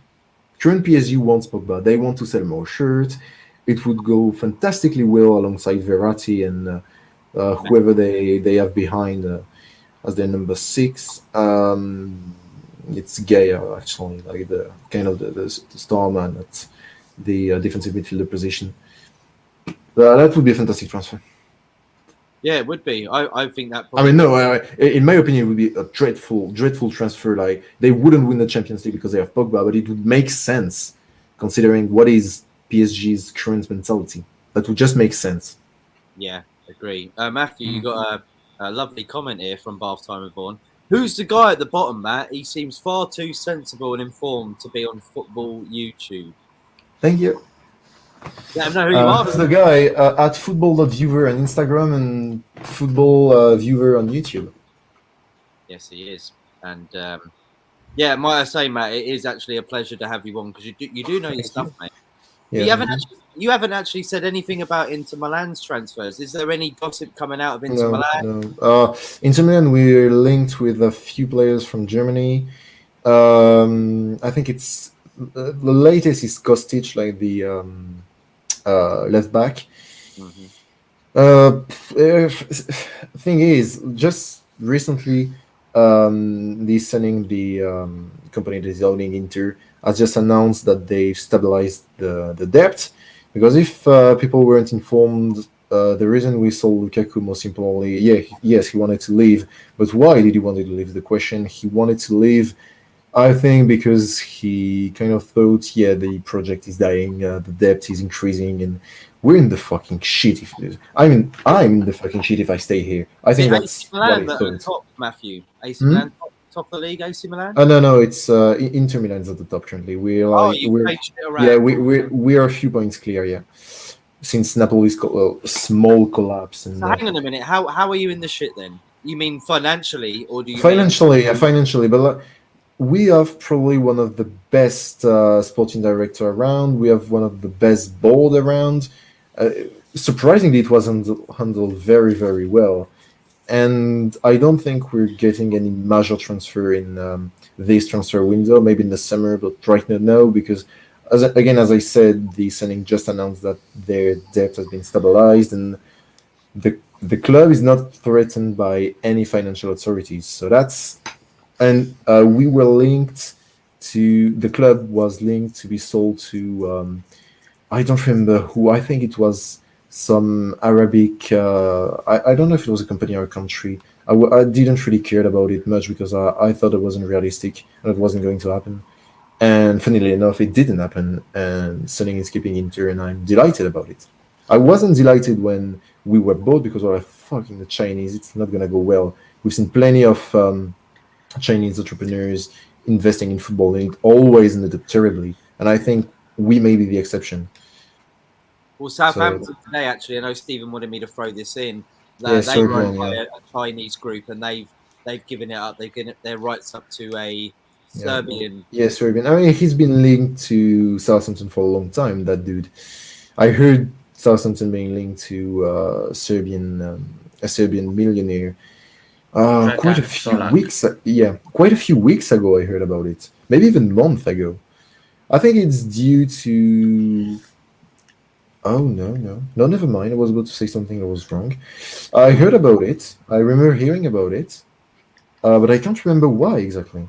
Current PSG wants Pogba. They want to sell more shirts. It would go fantastically well alongside Verratti and whoever they have behind as their number 6. It's Gaya actually, like the kind of the star man at the defensive midfielder position. That would be a fantastic transfer. Yeah, it would be. I think that I probably mean, would. no, in my opinion, it would be a dreadful transfer. Like they wouldn't win the Champions League because they have Pogba, but it would make sense considering what is PSG's current mentality. That would just make sense. Yeah, agree. Matthew, you Mm. got A lovely comment here from Bath Time with Vaughan. Who's the guy at the bottom, Matt? He seems far too sensible and informed to be on football YouTube. Thank you. Let him know who you are. Who's the guy at football.viewer on Instagram and football viewer on YouTube? Yes, he is. And yeah, might I say, Matt, it is actually a pleasure to have you on because you do know your stuff, mate. Yeah. You haven't actually said anything about Inter Milan's transfers. Is there any gossip coming out of Inter Milan? No. Inter Milan, we're linked with a few players from Germany. I think it's the latest is Kostic, like the left back. Thing is, just recently, the company that is owning Inter has just announced that they've stabilized the debt. Because if people weren't informed, the reason we sold Lukaku most importantly, yes, he wanted to leave. But why did he want to leave? The question. He wanted to leave, I think, because he kind of thought, the project is dying, the debt is increasing, and we're in the fucking shit. I'm in the fucking shit if I stay here. I think that's what he thought. Top, Matthew. AC Milan top of the league. AC Milan. No, it's Inter Milan's at the top currently. We are a few points clear, yeah. Since Napoli's small collapse. And so hang on a minute. How are you in the shit then? You mean financially, or do you financially? But we have probably one of the best sporting director around. We have one of the best board around. Surprisingly, it was handled very, very well. And I don't think we're getting any major transfer in this transfer window. Maybe in the summer, but right now, no, because as I said, the signing just announced that their debt has been stabilized, and the club is not threatened by any financial authorities. So that's. And we were linked to, the club was linked to be sold to, I don't remember who, I think it was some Arabic, I don't know if it was a company or a country. I didn't really care about it much because I thought it wasn't realistic and it wasn't going to happen. And funnily enough, it didn't happen, and Sunning is keeping Inter, and I'm delighted about it. I wasn't delighted when we were bought because we're fucking the Chinese, it's not going to go well. We've seen plenty of Chinese entrepreneurs investing in football, and it always ended up terribly. And I think we may be the exception. Well, Southampton today, actually, I know Stephen wanted me to throw this in. They run by a Chinese group, and they've given it up. They've given their rights up to a Serbian. Yeah, Serbian. I mean, he's been linked to Southampton for a long time. That dude. I heard Southampton being linked to a Serbian millionaire. Quite a few weeks ago I heard about it. Maybe even a month ago. I think it's due to. Oh no, never mind. I was about to say something that was wrong. I heard about it. I remember hearing about it, but I can't remember why exactly.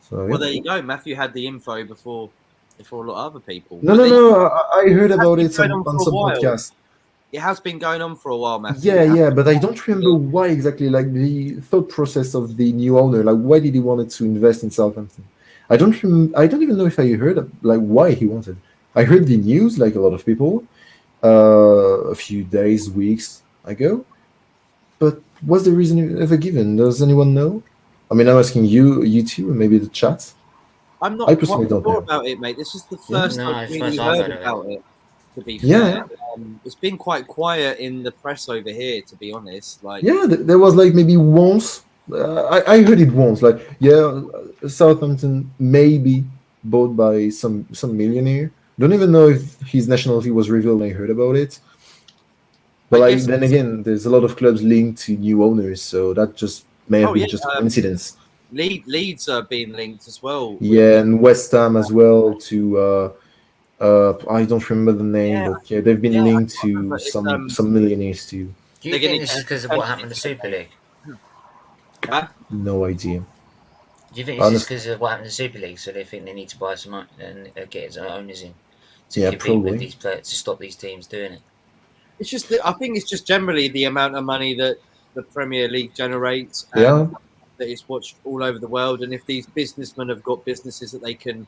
So, well, there you go. Matthew had the info before a lot of other people. No. I heard about it on some podcast. It has been going on for a while, Matthew. Yeah, but I don't remember why exactly. Like the thought process of the new owner. Like, why did he want to invest in Southampton? I don't even know if I heard why he wanted. I heard the news, like a lot of people, a few days, weeks ago. But what's the reason ever given? Does anyone know? I mean, I'm asking you two, maybe the chat. I'm not quite sure about it, mate. This is the first time I've really heard about it. To be fair, it's been quite quiet in the press over here, to be honest. There was maybe once. I heard it once. Southampton may be bought by some millionaire. Don't even know if his nationality was revealed. I heard about it. But then again, there's a lot of clubs linked to new owners, so that just may have been just a coincidence. Leeds are being linked as well. Yeah, and West Ham as well to. I don't remember the name, but they've been linked to some millionaires too. Do you think this is because of what happened to Super League? No idea. Do you think this is because of what happened to Super League? So they think they need to buy some and get its owners in to compete with these players, to stop these teams doing it. It's just I think it's just generally the amount of money that the Premier League generates. That is watched all over the world, and if these businessmen have got businesses that they can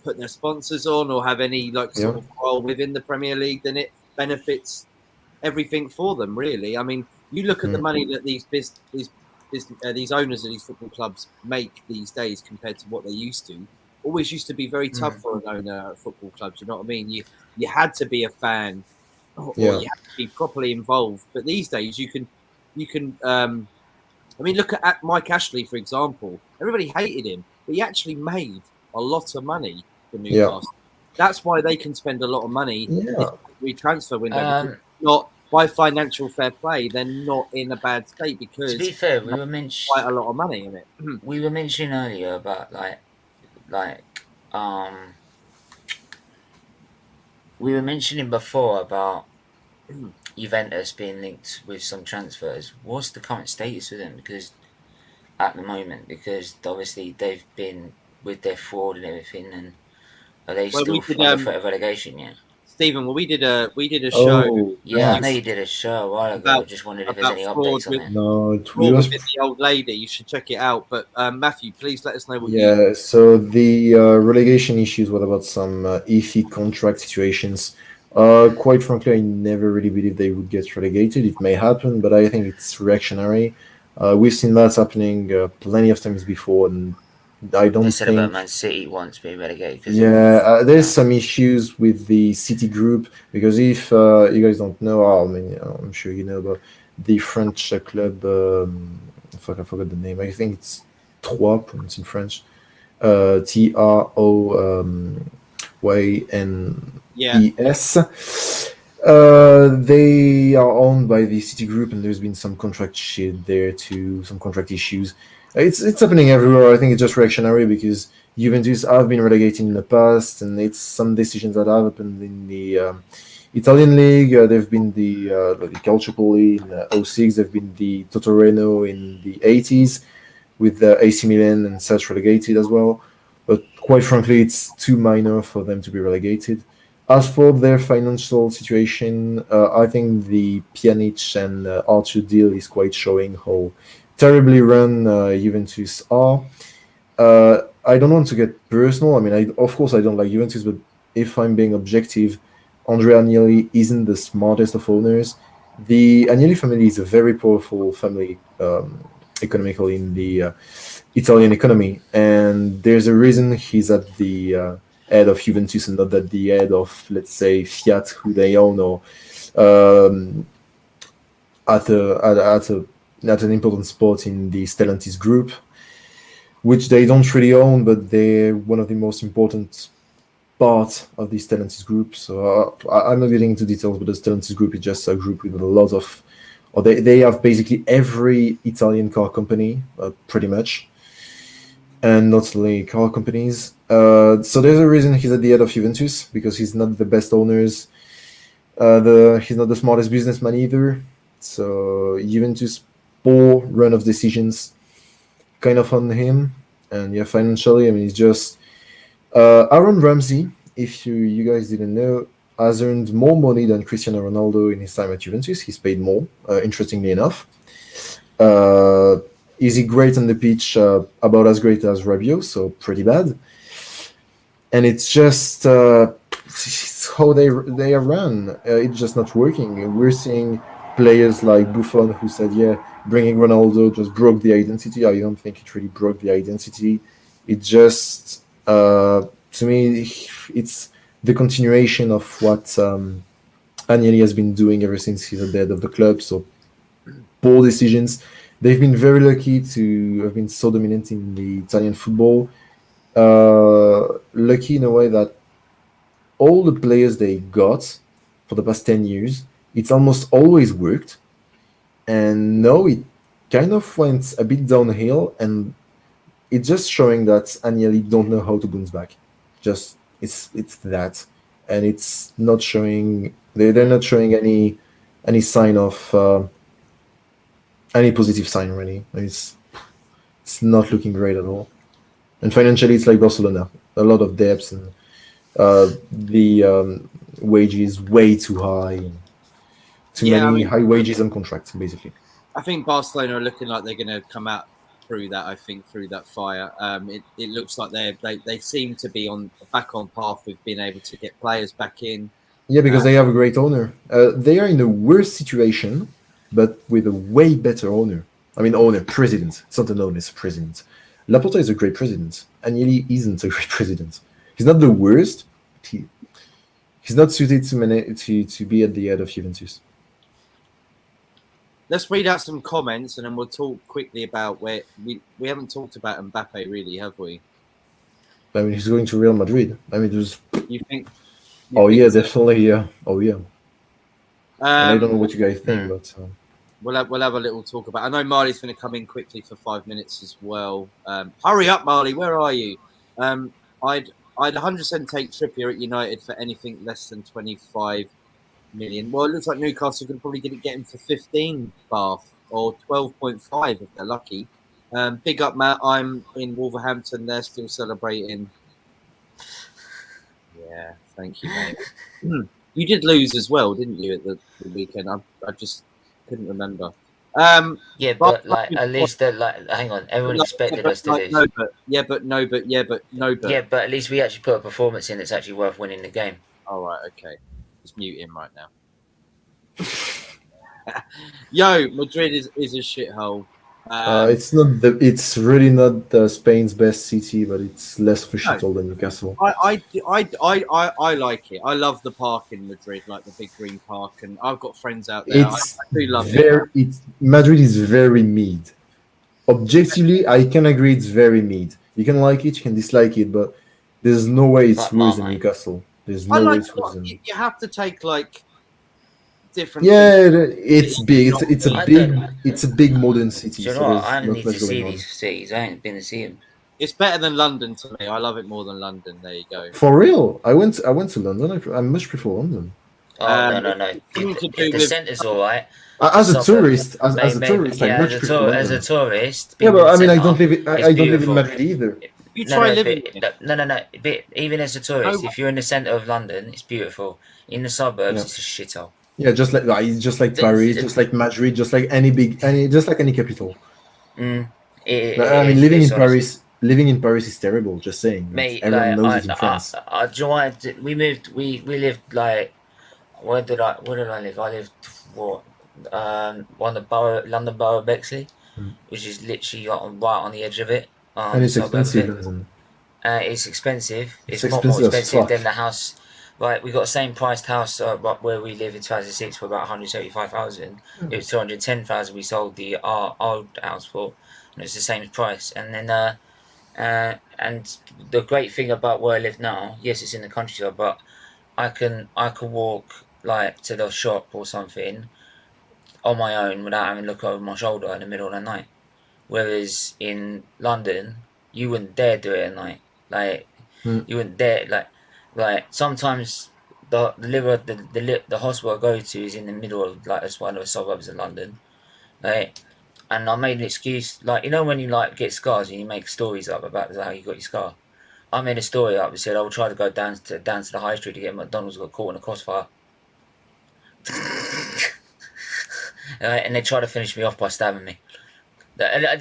put their sponsors on or have any sort of role within the Premier League, then it benefits everything for them. Really, I mean, you look at the money that these owners of these football clubs make these days compared to what they used to. Always used to be very tough for an owner at football clubs. You know what I mean? You had to be a fan, or Yeah. you had to be properly involved. But these days, you can. I mean, look at Mike Ashley, for example. Everybody hated him, but he actually made a lot of money for Yeah. Newcastle. That's why they can spend a lot of money this Yeah. transfer window, because not by financial fair play, they're not in a bad state To because be fair, they have quite a lot of money in it. we were mentioning earlier about um we were mentioning before about Juventus being linked with some transfers. What's the current status of them? Because at the moment, because obviously they've been with their fraud and everything, and are they Well, still we did, under threat of relegation yet? Stephen. Well, we did a show Oh, Yeah, I know that. you did a show a while ago. I about just wondered if there's about any fraud updates on with it. No, it fraud was. within the old lady. You should check it out. But Matthew, please let us know what you. Yeah, so the relegation issues were about some iffy contract situations. Quite frankly, I never really believed they would get relegated. It may happen, but I think it's reactionary. We've seen that happening plenty of times before, and I They don't said about think. Man City once being relegated because of Yeah, there's that. some issues with the City group because if you guys don't know, I mean, I'm sure you know, but the French club, fuck, I forgot the name. I think it's Trois, pronounced in French. Yeah, TROYNES. They are owned by the City Group, and there's been some contract shit there too, some contract issues. It's happening everywhere. I think it's just reactionary because Juventus have been relegated in the past, and it's some decisions that have happened in the Italian league. There've been the Calciopoli in '06. There've been the Totoreno in the '80s with the AC Milan and such relegated as well. But quite frankly, it's too minor for them to be relegated. As for their financial situation, I think the Pjanic and Arthur deal is quite showing how terribly run Juventus are. I don't want to get personal. I mean, of course I don't like Juventus, but if I'm being objective, Andrea Agnelli isn't the smartest of owners. The Agnelli family is a very powerful family economically in the Italian economy, and there's a reason he's at the head of Juventus and not at the head of, let's say, Fiat, who they own, or um, at at an important spot in the Stellantis group, which they don't really own, but they're one of the most important part of the Stellantis group. So I'm not getting into details, but the Stellantis group is just a group with a lot of, or they have basically every Italian car company, pretty much, and not only car companies. So there's a reason he's at the head of Juventus, because he's not the best owners. He's not the smartest businessman either. So Juventus' poor run of decisions kind of on him. And yeah, financially, I mean, it's just Aaron Ramsey, if you guys didn't know, has earned more money than Cristiano Ronaldo in his time at Juventus. He's paid more, interestingly enough. Uh, is he great on the pitch? About as great as Rabiot, so pretty bad. And it's just it's how they are run. It's just not working. We're seeing players like Buffon who said, "Yeah, bringing Ronaldo just broke the identity." I don't think it really broke the identity. It just, to me, it's the continuation of what Agnelli has been doing ever since he's at the head of the club. So poor decisions. They've been very lucky to have been so dominant in the Italian football. Lucky in a way that all the players they got for the past 10 years, it's almost always worked. And now it kind of went a bit downhill, and it's just showing that Agnelli don't know how to bounce back. Just it's that, and it's not showing. They're not showing any sign of any positive sign really. It's not looking great at all. And financially, it's like Barcelona, a lot of debts, and the wages way too high, and too Yeah, I many mean, high wages on contracts, basically. I think Barcelona are looking like they're going to come out through that. I think through that fire. It looks like they seem to be on back on path with being able to get players back in. Yeah, because they have a great owner. They are in a worse situation, but with a way better owner. I mean, president. It's not an owner, it's a president. Laporta is a great president. Agnelli isn't a great president. He's not the worst. But he's not suited to be at the head of Juventus. Let's read out some comments and then we'll talk quickly about where we haven't talked about Mbappe really, have we? I mean, he's going to Real Madrid. I mean, there's. You think? Oh yeah, definitely. Yeah. Oh yeah. And I don't know what you guys think, but we'll have a little talk about. I know Marley's going to come in quickly for 5 minutes as well. Hurry up, Marley. Where are you? I'd 100% take Trippier at United for anything less than 25 million. Well, it looks like Newcastle could probably get him for 15 Bath or 12.5 if they're lucky. Big up, Matt. I'm in Wolverhampton. They're still celebrating. Yeah, thank you, mate. You did lose as well, didn't you, at the weekend? I just couldn't remember. Yeah, but like at least they're like, hang on, everyone expected us to lose. No, but no, but. Yeah, but at least we actually put a performance in that's actually worth winning the game. All right, okay. Just mute him right now. Yo, Madrid is a shithole. It's really not Spain's best city, but it's less of a shithole than Newcastle. I like it. I love the park in Madrid, like the big green park, and I've got friends out there. I do love it. Madrid is very mid. Objectively, I can agree it's very mid. You can like it, you can dislike it, but there's no way it's worse than Newcastle. There's no way it's worse than. You have to take like different. Yeah, it's big. It's a big modern city. Do you know what? I need to see these cities. I ain't been to see them. It's better than London to me. I love it more than London. There you go. For real, I went to London. I much prefer London. Oh no! The centre's all right. As a tourist, I much prefer London. As a tourist. Yeah, but I mean, I don't live in Madrid either. You try living. No. But even as a tourist, if you're in the centre of London, it's beautiful. In the suburbs, it's a shithole. Yeah, just like Paris, just like Madrid, just like any capital. I mean, living in Paris is terrible. Just saying, mate. Everyone knows it in France. We lived like. Where did I live? I lived London Borough of Bexley, which is literally right on the edge of it. And it's expensive. It's expensive. It's more expensive than the house. Right, we got the same priced house where we live in 2006 for about 175,000. It was 210,000. We sold our old house for, and it's the same price. And then, and the great thing about where I live now, yes, it's in the countryside, but I can walk like to the shop or something on my own without having to look over my shoulder in the middle of the night. Whereas in London, you wouldn't dare do it at night. Like you wouldn't dare like sometimes the hospital I go to is in the middle of like it's one of the suburbs of London, right? And I made an excuse, like, you know when you like get scars and you make stories up about how you got your scar. I made a story up and said I will try to go down to the high street to get McDonald's, got caught in a crossfire. And they tried to finish me off by stabbing me. I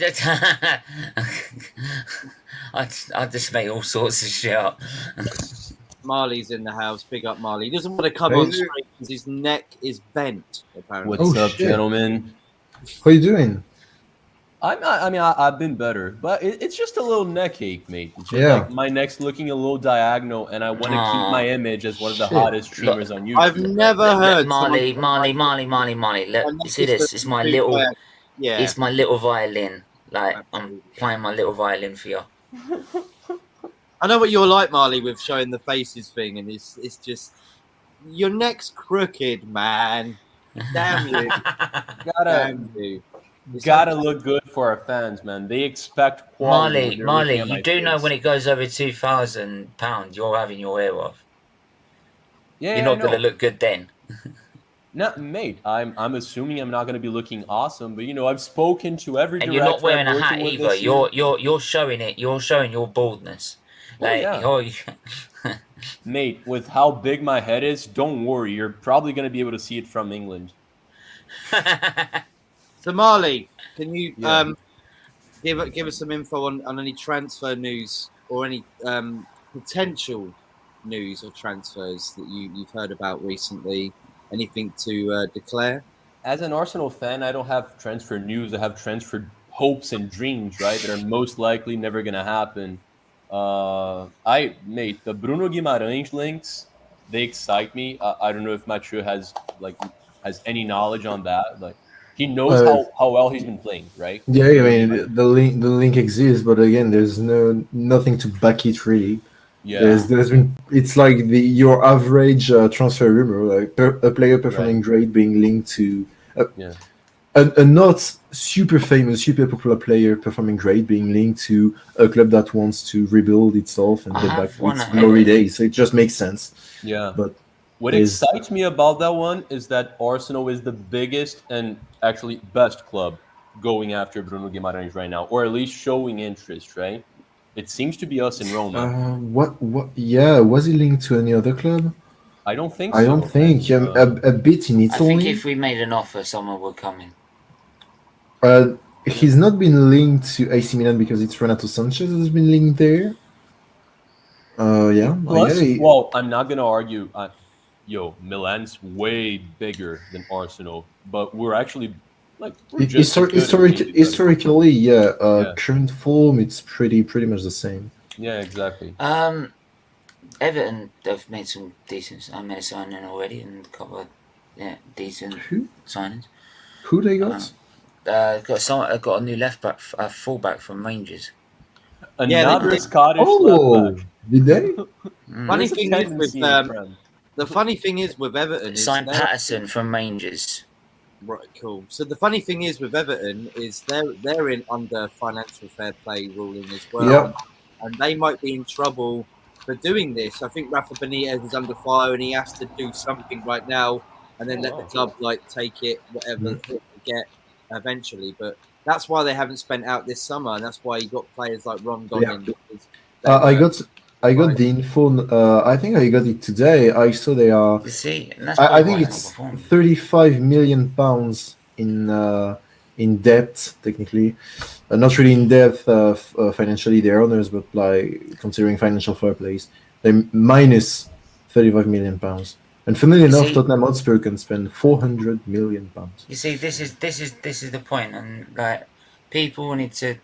just make all sorts of shit up. Marley's in the house. Big up, Marley. He doesn't want to come on screen because his neck is bent, apparently. What's up, gentlemen? How you doing? I've been better, but it's just a little neck ache, mate. It's just like my neck's looking a little diagonal, and I want to keep my image as one of the hottest streamers on YouTube. I've never heard Marley. Look, you see this? It's my little, it's my little violin. Like I'm playing my little violin for you. I know what you're like, Marley, with showing the faces thing, and it's just your neck's crooked, man. Damn you! Gotta look good for our fans, man. They expect quality. Marley, you do know when it goes over £2,000, you're having your hair off. Yeah, you're not gonna look good then. No, mate. I'm assuming I'm not gonna be looking awesome, but I've spoken to every. And you're not wearing a hat either. You're showing it. You're showing your baldness. Mate, with how big my head is, don't worry. You're probably going to be able to see it from England. So, Marley, can you give us some info on any transfer news or any potential news or transfers that you've heard about recently? Anything to declare? As an Arsenal fan, I don't have transfer news. I have transfer hopes and dreams, right? That are most likely never gonna happen. Mate, the Bruno Guimarães links, they excite me. I don't know if Mathieu has any knowledge on that. Like he knows Uh, how well he's been playing, right? yeah, I Bruno Guimaraes. mean the link exists, but again, there's nothing to back it really. Yeah, There's been it's like your average transfer rumor, like a player right. performing great being linked to Yeah. a not super famous, super popular player performing great being linked to a club that wants to rebuild itself and I get back have to one its at glory Everton. days. So it just makes sense. Yeah. But What there's excites me about that one is that Arsenal is the biggest and actually best club going after Bruno Guimarães right now, or at least showing interest, right? It seems to be us in Roma. what? Yeah, was he linked to any other club? I don't think I don't so, man. think. A bit in I think Italy. if we made an offer, someone would come in. He's not been linked to AC Milan because it's Renato Sanchez has been linked there. Yeah, yeah. Plus, well, I'm not gonna argue. Milan's way bigger than Arsenal, but we're actually we're just as good and maybe better. Historically, yeah. Yeah, Current form, it's pretty much the same. yeah, exactly. Everton have made some decent. I made a signing already and a couple of decent Who signings. who they got? Got a new left back, fullback from Rangers. Yeah, Another Scottish left Oh, back. did they? funny There's a thing is with tendency in the Prem. the funny thing is with Everton is Signed Patterson from Rangers. right, cool. So the funny thing is with Everton is they're in under financial fair play ruling as well, Yep. and they might be in trouble for doing this. I think Rafa Benitez is under fire and he has to do something right now, and then let the club take it whatever they get eventually. But that's why they haven't spent out this summer, and that's why you got players like Rondon Yeah. in. Because I got the info. I think I got it today. I saw they are. You see, and that's I probably think why it's it's not performing. 35 million pounds in debt technically, not really in debt financially. They're owners, but like considering financial fair plays, they're minus 35 million pounds. And funnily enough, see- Tottenham Hotspur can spend 400 million pounds. You see, this is the point, and people need to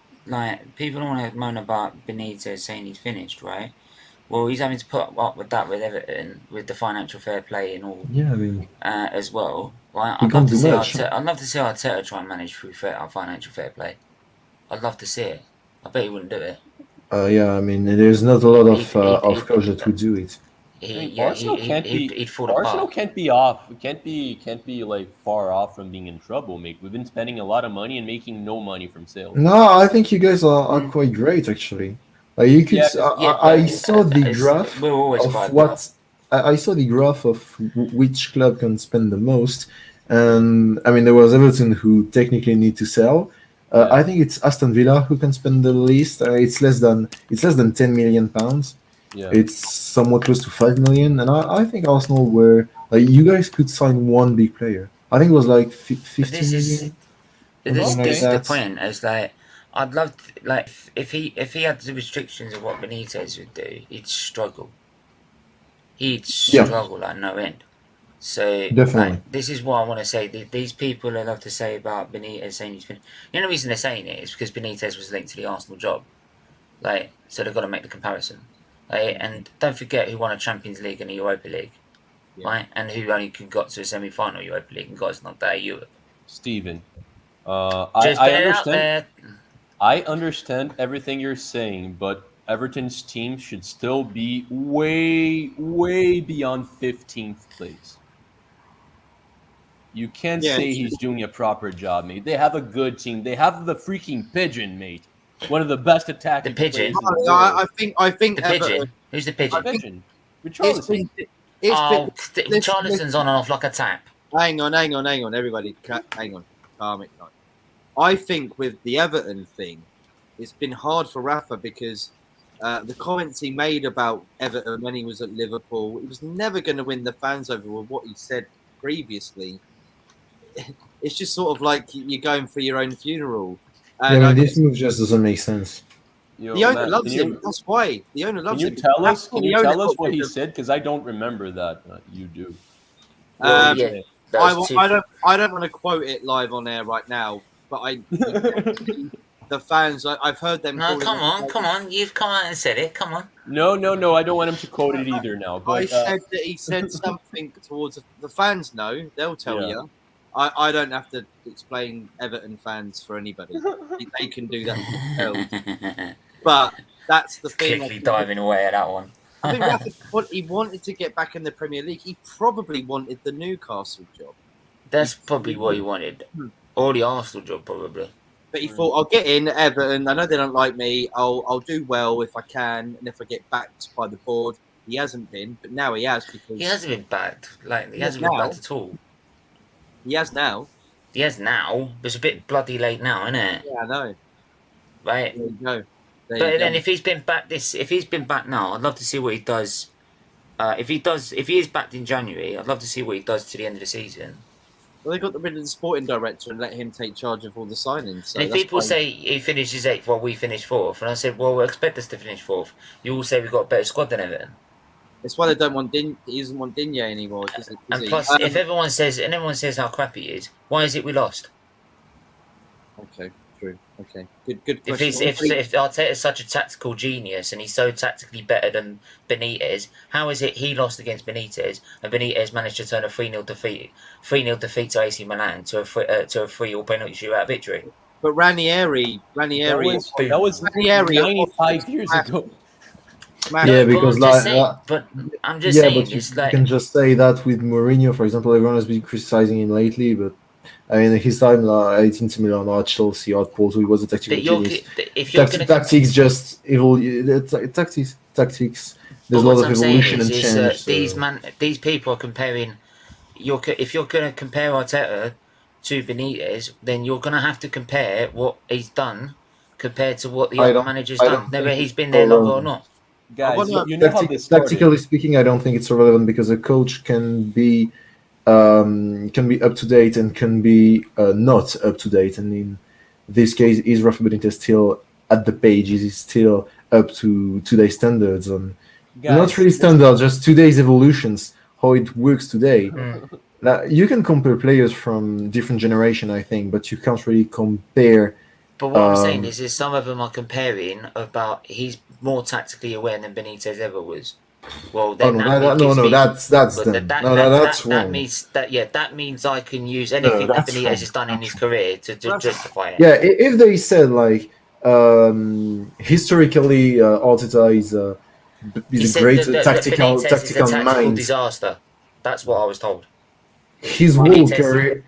people don't want to moan about Benitez saying he's finished, right? Well, he's having to put up with that with Everton, with the financial fair play and all, Yeah, I mean, as well. Right? he I'd love can't to do see much. I'd love to see Arteta try and manage through financial fair play. I'd love to see it. I bet he wouldn't do it. Yeah, I mean, there's not a lot of He'd- coach that would do it. Arsenal can't he'd fall Arsenal apart. can't be off. Can't be like far off from being in trouble, mate. We've been spending a lot of money and making no money from sales. No, I think you guys are quite great actually. You could. I saw the graph We're always of quite what I saw the graph of which club can spend the most, and I mean there was Everton who technically need to sell. I think it's Aston Villa who can spend the least. It's less than 10 million pounds. Yeah. It's somewhat close to 5 million, and I think Arsenal were you guys could sign one big player. I think it was like 15 this is million. this, Something this is like the that. point. It's I'd love to, if he had the restrictions of what Benitez would do, he'd struggle. He'd struggle like no end. So Definitely. this is what I want to say. These people I love to say about Benitez saying he's finished. The only reason they're saying it is because Benitez was linked to the Arsenal job. So they've got to make the comparison. And don't forget who won a Champions League and a Europa League, right? And who only got to a semi-final Europa League and got knocked out of Europe. Steven, Just I put it out understand. there. I understand everything you're saying, but Everton's team should still be way, way beyond 15th place. You can't say he's doing a proper job, mate. They have a good team. They have the freaking Pigeon, mate. One of the best attacking The Pigeon? players in the world. I think The Pigeon. Who's the Pigeon? Pigeon. It's Richarlison. been, Richarlison's on and off like a tap. hang on, everybody, hang on, calm it down. I think with the Everton thing, it's been hard for Rafa because the comments he made about Everton when he was at Liverpool, he was never going to win the fans over with what he said previously. It's just sort of like you're going for your own funeral. And Yeah, this move just doesn't make sense. The owner Matt, loves him. That's why the owner Can loves you him. tell us? After Can the you owner tell us got what rid he of- said? Because I don't remember that. You do. Well, Um, yeah, that was too. I don't want to quote it live on air right now, but the fans. I've heard them. No, calling come on. You've come out and said it. Come on. No. I don't want him to quote it either now. I But said that he said something towards the fans. Know they'll tell Yeah. you. I don't have to explain Everton fans for anybody. They can do that themselves. But that's the thing. Quickly diving away at that one. I think Rafa, he wanted to get back in the Premier League. He probably wanted the Newcastle job. That's probably what he wanted. Or the Arsenal job, probably. But he thought, I'll get in Everton. I know they don't like me. I'll do well if I can, and if I get backed by the board. He hasn't been, but now he has because He hasn't been backed. Like he hasn't now. been backed at all. He has now. He has now. But it's a bit bloody late now, isn't it? Yeah, I know. Right. There you go. But then if he's been back now, I'd love to see what he does. If he is backed in January, I'd love to see what he does to the end of the season. Well, they got rid of the sporting director and let him take charge of all the signings. So And if people say he finishes 8th while we finish 4th, and I said, well, expect us to finish 4th, you all say we've got a better squad than Everton. it's why they don't want He doesn't want Digne anymore. And plus, if everyone says how crap he is, why is it we lost? Okay, true. Okay, good If question. if Arteta's such a tactical genius and he's so tactically better than Benitez, how is it he lost against Benitez and Benitez managed to turn a 3-0 defeat to AC Milan to a 3-3 penalty shootout victory? But Ranieri, that was Ranieri 95 years ago. Yeah, because I'm just saying, but it's you like can just say that with Mourinho, for example. Everyone has been criticizing him lately, but I mean, his time at Inter Milan, or at Chelsea, or at Porto, he was a tactical genius. If you're gonna Tactics just tactics. There's a lot of evolution and change. These people are comparing. If you're going to compare Arteta to Benitez, then you're going to have to compare what he's done compared to what the other manager's done, whether he's been there longer or not. Guys, you know how this started. Tactically speaking, I don't think it's relevant because a coach can be up to date and can be not up to date. And in this case, is Rafa Benitez still at the page? Is he still up to today's standards? And not really standards, just today's evolutions, how it works today. You can compare players from different generation, I think, but you can't really compare. But what I'm saying is some of them are comparing about he's more tactically aware than Benitez ever was. Well, then that's them. That's wrong. That means I can use anything that Benitez has done in his career to justify it. Yeah, if they said like historically Arteta is a great tactical mind. Disaster. That's what I was told. His whole career,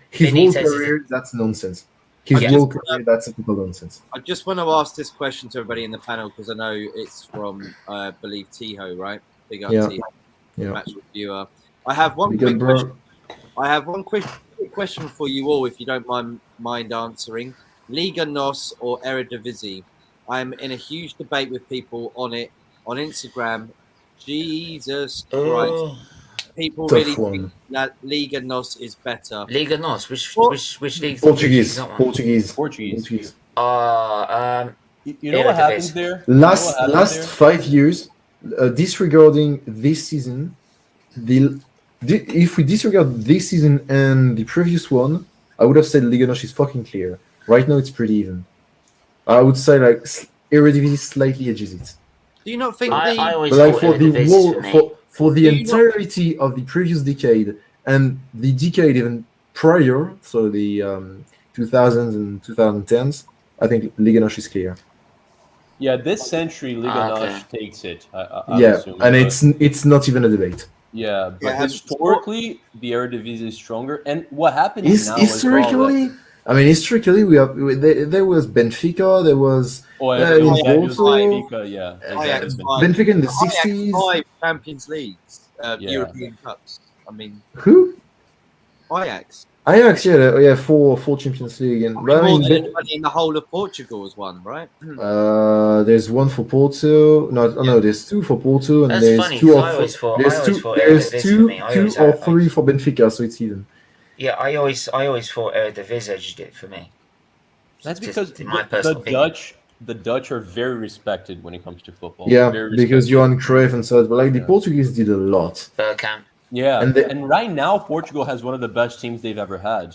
that's nonsense. That's a total nonsense. I just want to ask this question to everybody in the panel because I know it's from, I believe, Tiho, right? Big up Tiho, match reviewer. I have one quick question. I have one quick question for you all, if you don't mind answering. Liga NOS or Eredivisie? I'm in a huge debate with people on it on Instagram. Jesus Christ. People really think that Liga NOS is better. Liga NOS? Which league? Portuguese. You know what happens there? Last 5 years, disregarding this season, if we disregard this season and the previous one, I would have said Liga NOS is fucking clear. Right now, it's pretty even. I would say like Eredivisie slightly edges it. Do you not think I always thought for the entirety of the previous decade and the decade even prior, so the 2000s and 2010s, I think Liga NOS is clear. Yeah, this century Liga NOS takes it. It's not even a debate. Yeah, but historically, the Eredivisie is stronger. And what happens now historically? Historically, there was Benfica, there was Benfica, Benfica in the 60s. 5 Champions Leagues, European Cups. Who? Ajax, 4 Champions League, and more than anybody in the whole of Portugal has won, right? There's one for Porto. There's 2 for Porto, and That's there's funny, 2 or 3 for Benfica, so it's even. Yeah, I always thought Eredivisie edged it for me. That's because the the Dutch are very respected when it comes to football. Yeah, Very because respected. Johan Cruyff and so, but like the Yeah. Portuguese did a lot. Bergkamp. Yeah, And and right now Portugal has one of the best teams they've ever had.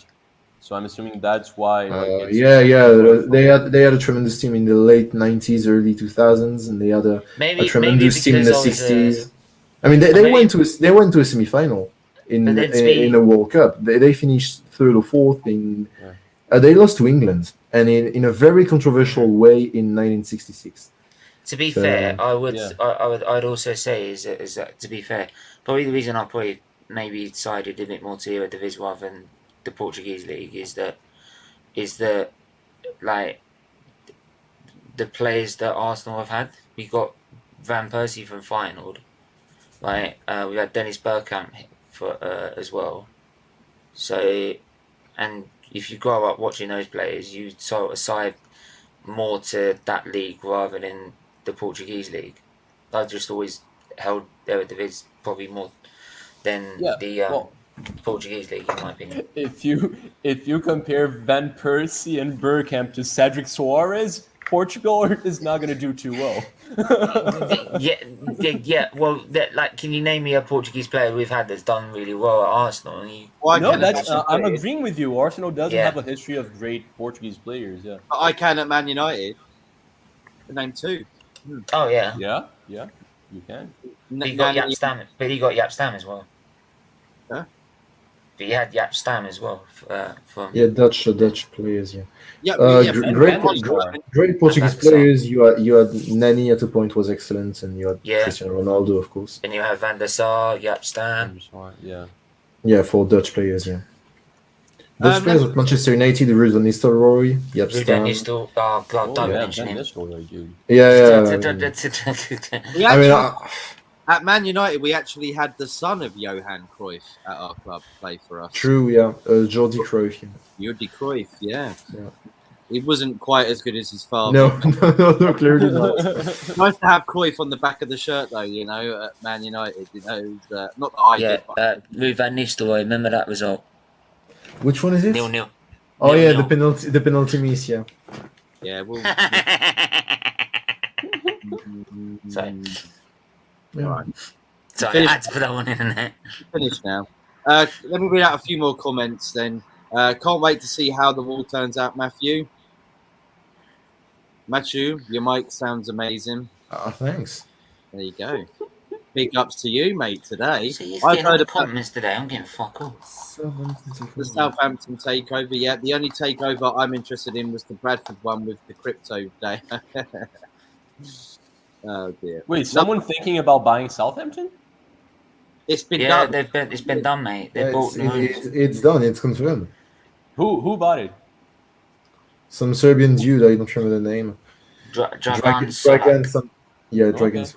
So I'm assuming that's why it's Yeah, growing from there. they had a tremendous team in the late '90s, early 2000s, and they had a Maybe tremendous team in because the I was '60s. I mean, or maybe, they went to a semi-final but then to in be a World Cup. They finished third or fourth in. Yeah. They lost to England, and in a very controversial way in 1966. to be So, fair, Yeah. I'd also say is that to be fair, probably the reason I probably maybe sided a bit more to Eredivisie rather than the Portuguese league is that like the players that Arsenal have had. We got Van Persie from Feyenoord, right? We had Dennis Bergkamp for as well. So, and if you grow up watching those players, you sort of side more to that league rather than the Portuguese league. I just always held Eredivisie probably more than Yeah. the Well, Portuguese league, in my opinion. if you compare Van Persie and Bergkamp to Cedric Soares, Portugal is not going to do too well. Yeah. Well, can you name me a Portuguese player we've had that's done really well at Arsenal? Well, I No, can that's at I'm Man agreeing with you. Arsenal doesn't Yeah. have a history of great Portuguese players. Yeah. I can at Man United. Name two. Oh yeah, Yeah, you can. but you got Nani- Yap Stam. But you got Yap Stam as well. Huh? But you had Yap Stam as well from. yeah, Dutch players. Yeah, Yeah, gr- And great, Van der Sar. great Portuguese Van der Sar. players. You had Nani at a point was excellent, and you had Yeah. Cristiano Ronaldo, of course. And you have Van der Sar, Yap Stam. Yeah. Yeah, for Dutch players. Yeah, Dutch players let's- at Manchester United, Ruud van Nistelrooy, Yep Ruben Stam. Nistel. Oh God, Oh don't yeah, mention Van him. Nistelrooy, dude. Yeah, We I mean, actually, at Man United, we actually had the son of Johan Cruyff at our club play for us. true. Yeah, Jordi Cruyff. Yeah. Jordi Cruyff, yeah. Yeah. He wasn't quite as good as his father. No, clearly not. Nice to have Cruyff on the back of the shirt, though. You know, at Man United. You know, not that I Yeah, did. But Ruben Van Nistelrooy. Remember that result? Which one is it? 0-0. Oh yeah, 0-0. the penalty miss. Yeah. yeah, well. Sorry. Yeah. Right. Sorry, I had to put that one in there. Finished now. Let me read out a few more comments then. Can't wait to see how the wall turns out, Matthew. Matthew, your mic sounds amazing. Thanks. There you go. Big ups to you, mate, today. So you're I've getting all heard the about compliments today. I'm getting fuck all. the Southampton takeover. Yeah, the only takeover I'm interested in was the Bradford one with the crypto day. Oh, dear. Wait, someone thinking about buying Southampton? It's been Yeah, done. it's been done, mate. They Yeah, bought the owners. it's done. It's confirmed. Who bought it? Some Serbian dude. I don't remember the name. Dragan some. Yeah, Okay. Dragons.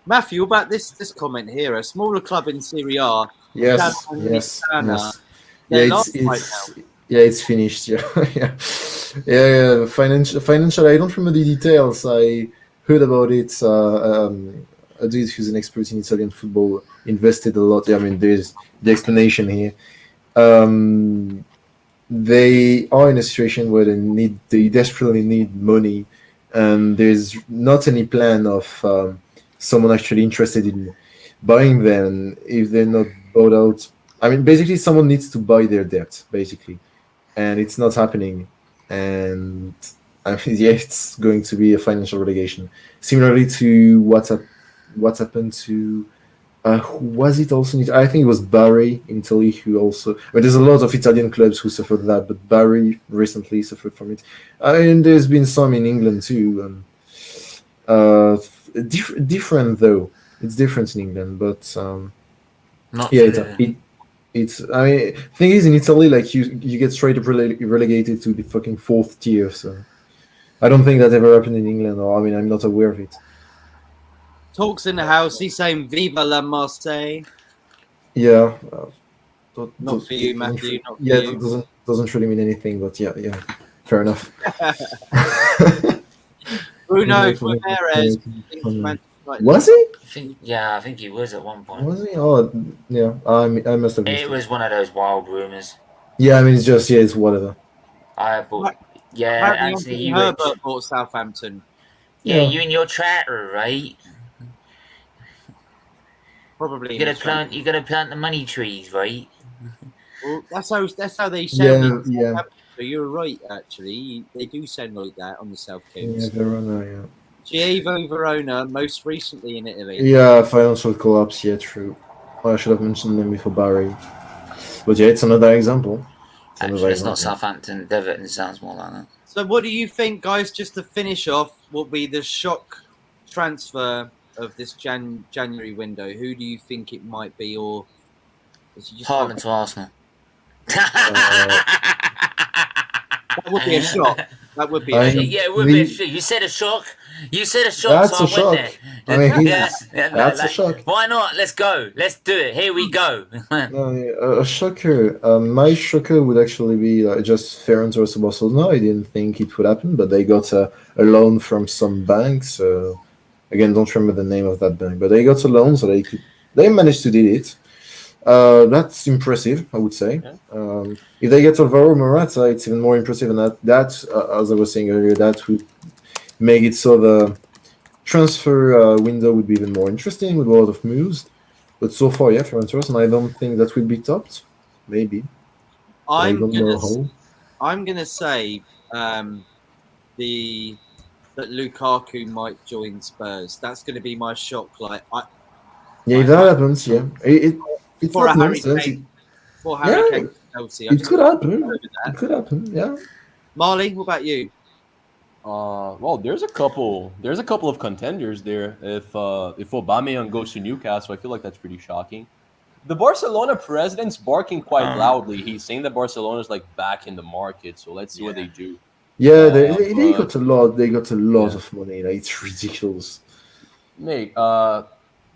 Matthew, about this comment here, a smaller club in Serie A. Yes, Down in yes, Ghana. yes. They're Yeah, last right it's finished. Yeah, yeah. Financial. I don't remember the details. I heard about it. A dude who's an expert in Italian football invested a lot. I mean, there's the explanation here. They are in a situation where they desperately need money, and there's not any plan of someone actually interested in buying them if they're not bought out. I mean, basically, someone needs to buy their debt, basically, and it's not happening. And I mean, yeah, it's going to be a financial relegation, similarly to what happened to. Who was it also? I think it was Bari in Italy who also. I mean, there's a lot of Italian clubs who suffered that, but Bari recently suffered from it. And there's been some in England too. Different though. It's different in England, but Not yeah, for the- it's. I mean, thing is, in Italy, like you get straight up relegated to the fucking fourth tier. So I don't think that ever happened in England, or I mean, I'm not aware of it. Talks in the house. He's saying "Viva la Marseille." Yeah. Not for you, Matthew. Not for Yeah, you. it doesn't really mean anything, but yeah, fair enough. Bruno Yeah, Fernandes. Was he? I think he was at one point. Was he? Oh, yeah. I must have missed It it. was one of those wild rumours. Yeah, I mean, it's just it's whatever. I bought. Yeah, Apparently, Anthony, Anthony you were. Herbert bought Southampton. Yeah, Yeah. you and your tractor, right? Probably in You're his gonna trade. plant. You're gonna plant the money trees, right? Well, that's how they sounded. Yeah, yeah, So you're right. Actually, they do sound like that on the South yeah, Coast. Verona, yeah. Chievo Verona, most recently in Italy. Yeah, financial collapse, yeah, true. I should have mentioned them before Barry. But yeah, it's another example. It's another Actually, it's not example. Southampton. Everton sounds more like that. So, what do you think, guys? Just to finish off, will be the shock transfer of this January window? Who do you think it might be, or is it just Haaland to Arsenal. Uh, that would be a shock? That would be a I shock. Yeah, it would be. the, You said a shock. You said a shock, that's so a I went shock. I there. mean, Yeah, that's a shock. why not? Let's go. Let's do it. Here we go. No, yeah, a shocker. My shocker would actually be just Ferran Torres Barcelona. I didn't think it would happen, but they got a loan from some banks. Again, don't remember the name of that bank, but they got a loan, so they managed to do it. That's impressive, I would say. Yeah. If they get Alvaro Morata, it's even more impressive, and that, as I was saying earlier, that would make it so the transfer window would be even more interesting with a lot of moves. But so far, yeah, Ferran Torres, and I don't think that will be topped. Maybe. I I'm don't gonna know how. I'm gonna say the that Lukaku might join Spurs. That's going to be my shock. Yeah, if that happens, yeah, it's for a not Harry nonsense. Kane, for Harry Yeah, Kane, Chelsea. it could happen. over that. It could happen. Yeah. Marley, what about you? Well, there's a couple of contenders there. If Aubameyang goes to Newcastle, I feel like that's pretty shocking. The Barcelona president's barking quite loudly. He's saying that Barcelona's like back in the market, so let's see what they do. Yeah, they but- got a lot. They got a lot Yeah. of money. Like, it's ridiculous. Mate,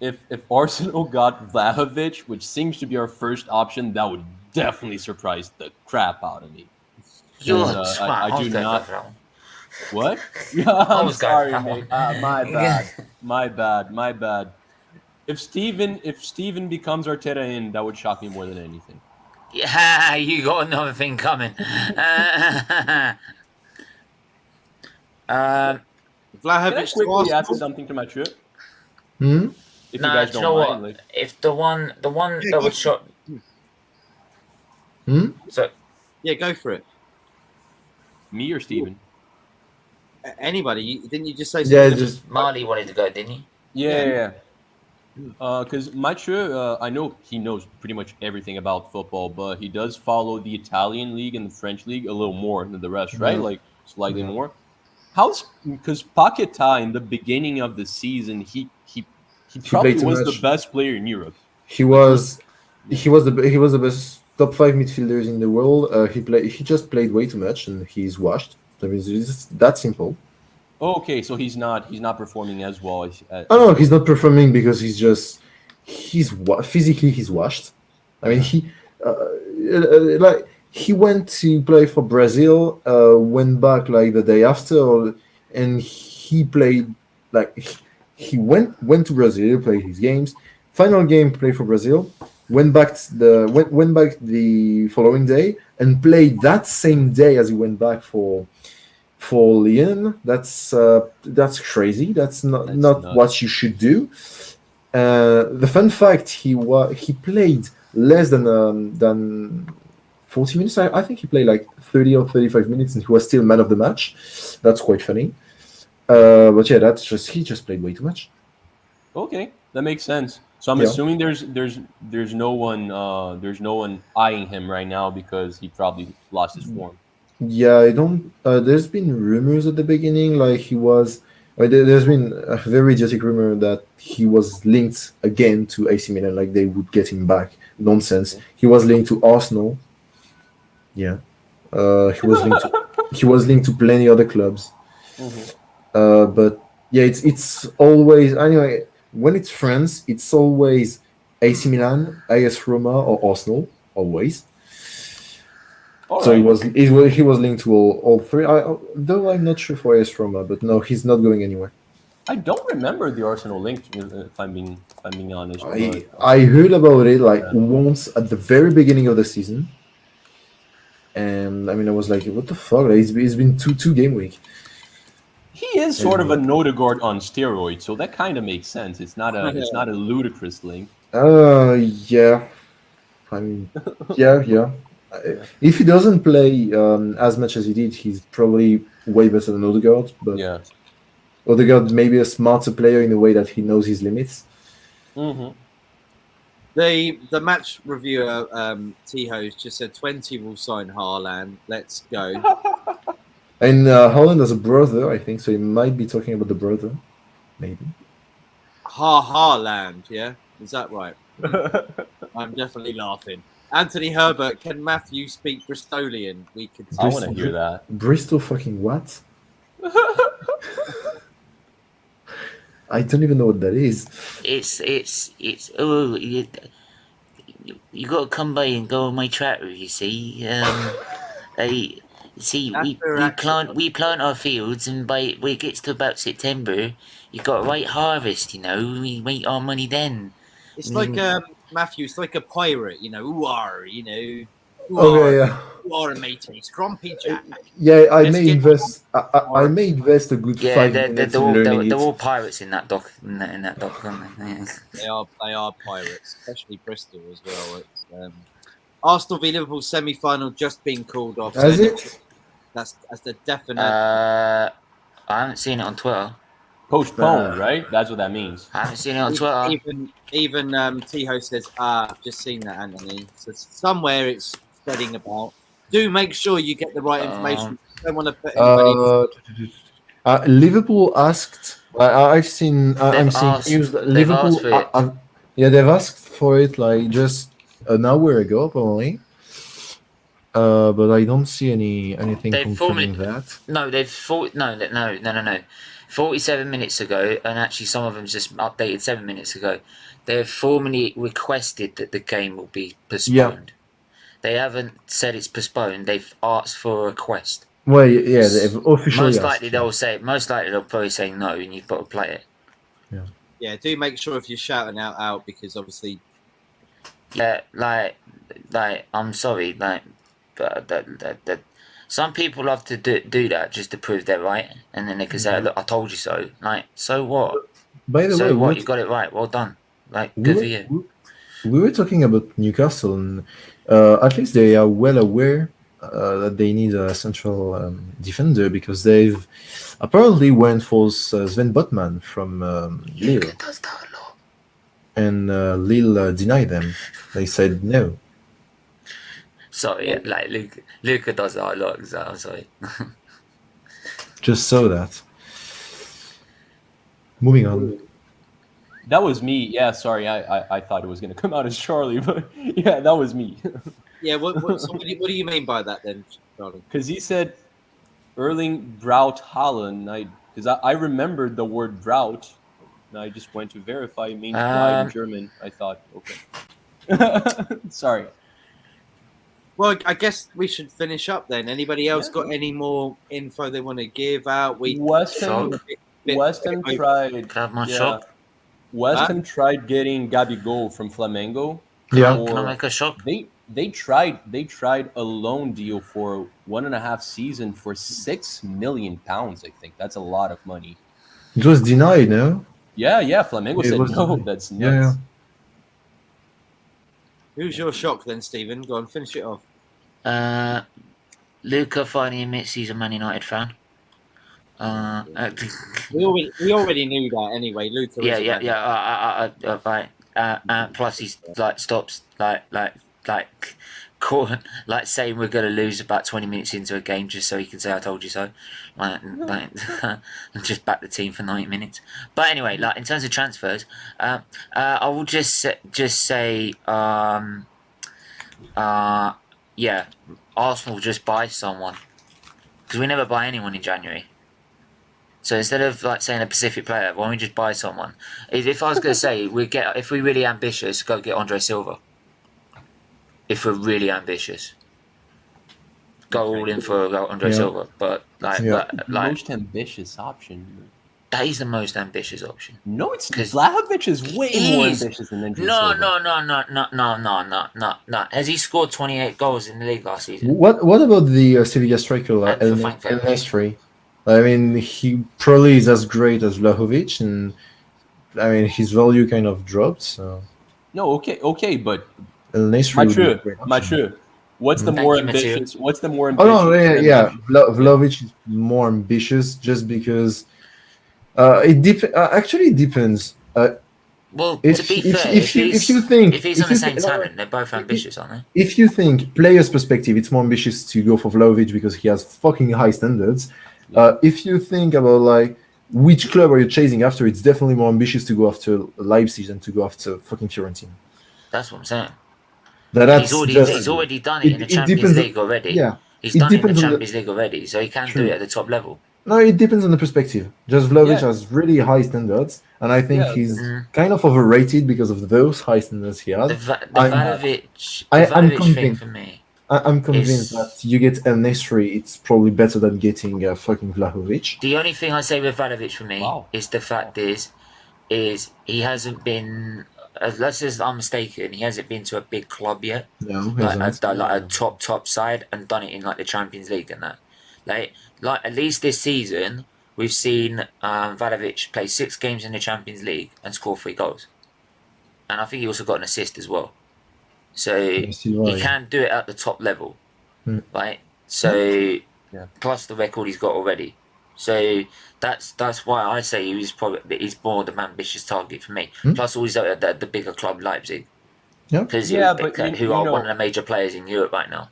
if Arsenal got Vlahovic, which seems to be our first option, that would definitely surprise the crap out of me. You're a Because, twat. I was do going not. for that one. What? Yeah, I'm was going sorry, for that mate. one. My bad. If Steven becomes Arteta in, that would shock me more than anything. Yeah, you got another thing coming. Can I Vlahovic to quickly add Arsenal? something to my trip? Hmm? If Nah, you guys do you don't know mind, what? like, If the one that was shot. Hmm? So Yeah, go for it. me or Steven? Anybody? Didn't you just say Yeah, something? just Marley wanted to go, didn't he? Yeah. Because Macho, I know he knows pretty much everything about football, but he does follow the Italian league and the French league a little more than the rest, right? Yeah. Like slightly Yeah. more. Because Paquetá in the beginning of the season, he probably played too was much. the best player in Europe. he was the best top 5 midfielders in the world. He just played way too much, and he's washed. I mean, it's that simple. Okay, so he's not performing as well as. Oh no, he's not performing because physically he's washed. I mean, he went to play for Brazil, went back like the day after, and he played like he went to Brazil, played his games. Final game, played for Brazil. Went back the following day and played that same day as he went back for Lyon. That's crazy. That's not nuts. what you should do. The fun fact, he played less than 40 minutes. I think he played like 30 or 35 minutes, and he was still man of the match. That's quite funny. But yeah, he just played way too much. Okay, that makes sense. So I'm Yeah. assuming there's no one eyeing him right now because he probably lost his form. Yeah, I don't. There's been rumors at the beginning, like he was. There's been a very idiotic rumor that he was linked again to AC Milan, like they would get him back. Nonsense. He was linked to Arsenal. Yeah. He was linked to plenty other clubs. But yeah, it's always anyway. When it's France, it's always AC Milan, AS Roma, or Arsenal. Always. All So right. he was linked to all three. Though I'm not sure for AS Roma, but no, he's not going anywhere. I don't remember the Arsenal link, if I'm being honest. I heard about it like once at the very beginning of the season, And I mean, I was like, what the fuck? Like, it's been two game week. He is sort of a Odegaard on steroids, so that kind of makes sense. It's not a ludicrous link. Yeah. I mean, yeah. Yeah. If he doesn't play as much as he did, he's probably way better than Odegaard. But Yeah. Odegaard maybe a smarter player in a way that he knows his limits. Mm-hmm. The match reviewer T-Ho's just said 20 will sign Haaland. Let's go. And Holland has a brother, I think, so he might be talking about the brother, maybe. Haaland, yeah, is that right? I'm definitely laughing. Anthony Herbert, can Matthew speak Bristolian? We could. I want to hear that. Bristol fucking what? I don't even know what that is. It's oh you got to come by and go on my tractor. You see, we plant our fields, and by when it gets to about September, you got a right harvest. You know, we make our money then. It's like Matthew. It's like a pirate, you know. Ooh, you know. Okay, yeah. Who are matey, Scrumpy Jack. Yeah, I may invest a good 5 minutes in learning they're it. all pirates in that dock. In that dock, aren't they? Yeah. They are pirates, especially Bristol as well. It's, Arsenal v Liverpool semi-final just been called off. Has so it? That's the definite. I haven't seen it on Twitter. Postponed, right? That's what that means. I haven't seen it on Twitter. Even T-Ho says, I've just seen that, Anthony. So somewhere it's spreading about. Do make sure you get the right information. Don't want to put anybody. Liverpool asked. I've seen. I'm seeing news that Liverpool. They've asked for it like just an hour ago, probably. But I don't see anything confirming that. No, no. 47 minutes ago, and actually some of them just updated 7 minutes ago. They have formally requested that the game will be postponed. They haven't said it's postponed. They've asked for a request. Well, yeah, they've officially most asked, likely they'll say. Most likely they'll probably say no, and you've got to play it. Yeah. Do make sure if you're shouting out because obviously. Yeah, like I'm sorry, but that some people love to do that just to prove they're right, and then they can say, "Look, I told you so." Like, so what? By the way, you got it right. Well done. Like, good for you. We were talking about Newcastle, and at least they are well aware that they need a central defender because they've apparently went for Sven Botman from Lille. Does that a lot. And Lille denied them. They said no. Sorry, like Luca does that a lot. So I'm sorry. Just so that. Moving on. That was me. Yeah, sorry. I thought it was going to come out as Charlie, but yeah, that was me. Yeah, what do you mean by that then, Charlie? Because he said Erling Braut Haaland. Because I remembered the word drought, and I just went to verify. It means dry in German. I thought, okay. Sorry. Well, I guess we should finish up then. Anybody else got any more info they want to give out? West Ham tried. Can I have my shop? West Ham tried getting Gabigol from Flamengo. Yeah. Can I make a shop? They tried a loan deal for 1.5 seasons for £6 million. I think that's a lot of money. It was denied, no? Yeah. Flamengo said no. That's nuts. Yeah. Who's your shock then, Stephen? Go on, finish it off. Luca finally admits he's a Man United fan. We already knew that anyway. Luca. Right. Plus he's stops saying we're going to lose about 20 minutes into a game just so he can say I told you so, and just back the team for 90 minutes. But anyway, in terms of transfers, I will just say Arsenal just buy someone because we never buy anyone in January. So instead of saying a specific player, why don't we just buy someone? If I was going to say if we're really ambitious, go get Andre Silva. If we're really ambitious, go all in for Andre Silva. But most ambitious option. That is the most ambitious option. No, it's 'Cause Vlahovic is way it more is. ambitious than Andrew No, Silva. no. Has he scored 28 goals in the league last season? What about the Sevilla striker And El for Frankfurt. Nesri? I mean, he probably is as great as Vlahovic, and I mean his value kind of dropped. So No, okay, but El Nesri would be a great option. Mathieu, what's the Thank more you, Mathieu. ambitious? What's the more Oh ambitious? no, yeah, than yeah. Andrew- Vlahovic is more ambitious just because actually it depends. Well, If- to be if- fair, if you think- if he's if on the you same think- talent, they're both ambitious, aren't they? If you think players' perspective, it's more ambitious to go for Vlahovic because he has fucking high standards. If you think about like which club are you chasing after, it's definitely more ambitious to go after Leipzig than to go after fucking Fiorentina. That's what I'm saying. That's He's already done it in the it Champions depends on- League already. Yeah. He's it done it in the depends on the- Champions League already, so he can True. do it at the top level. No, it depends on the perspective. Just Vlahovic Yeah. has really high standards, and I think Yeah. he's Mm. kind of overrated because of those high standards he The, has. Va- the I'm- Vlahovic, I'm thing convinced. for me. I'm convinced It's- that you get El Nesri, it's probably better than getting fucking Vlahovic. The only thing I say with Vlahovic for me Wow. is the fact is he hasn't been, unless I'm mistaken, he hasn't been to a big club yet. No, like hasn't. a top side and done it in like the Champions League and that. Like at least this season we've seen Vlahovic play 6 games in the Champions League and score 3 goals, and I think he also got an assist as well. So Yes, you're he right. can do it at the top level, Mm. right? So Yeah. plus the record he's got already. So that's why I say he's more the ambitious target for me. Mm. Plus always at the bigger club Leipzig. Yeah. Because Yeah, but who you are know- one of the major players in Europe right now.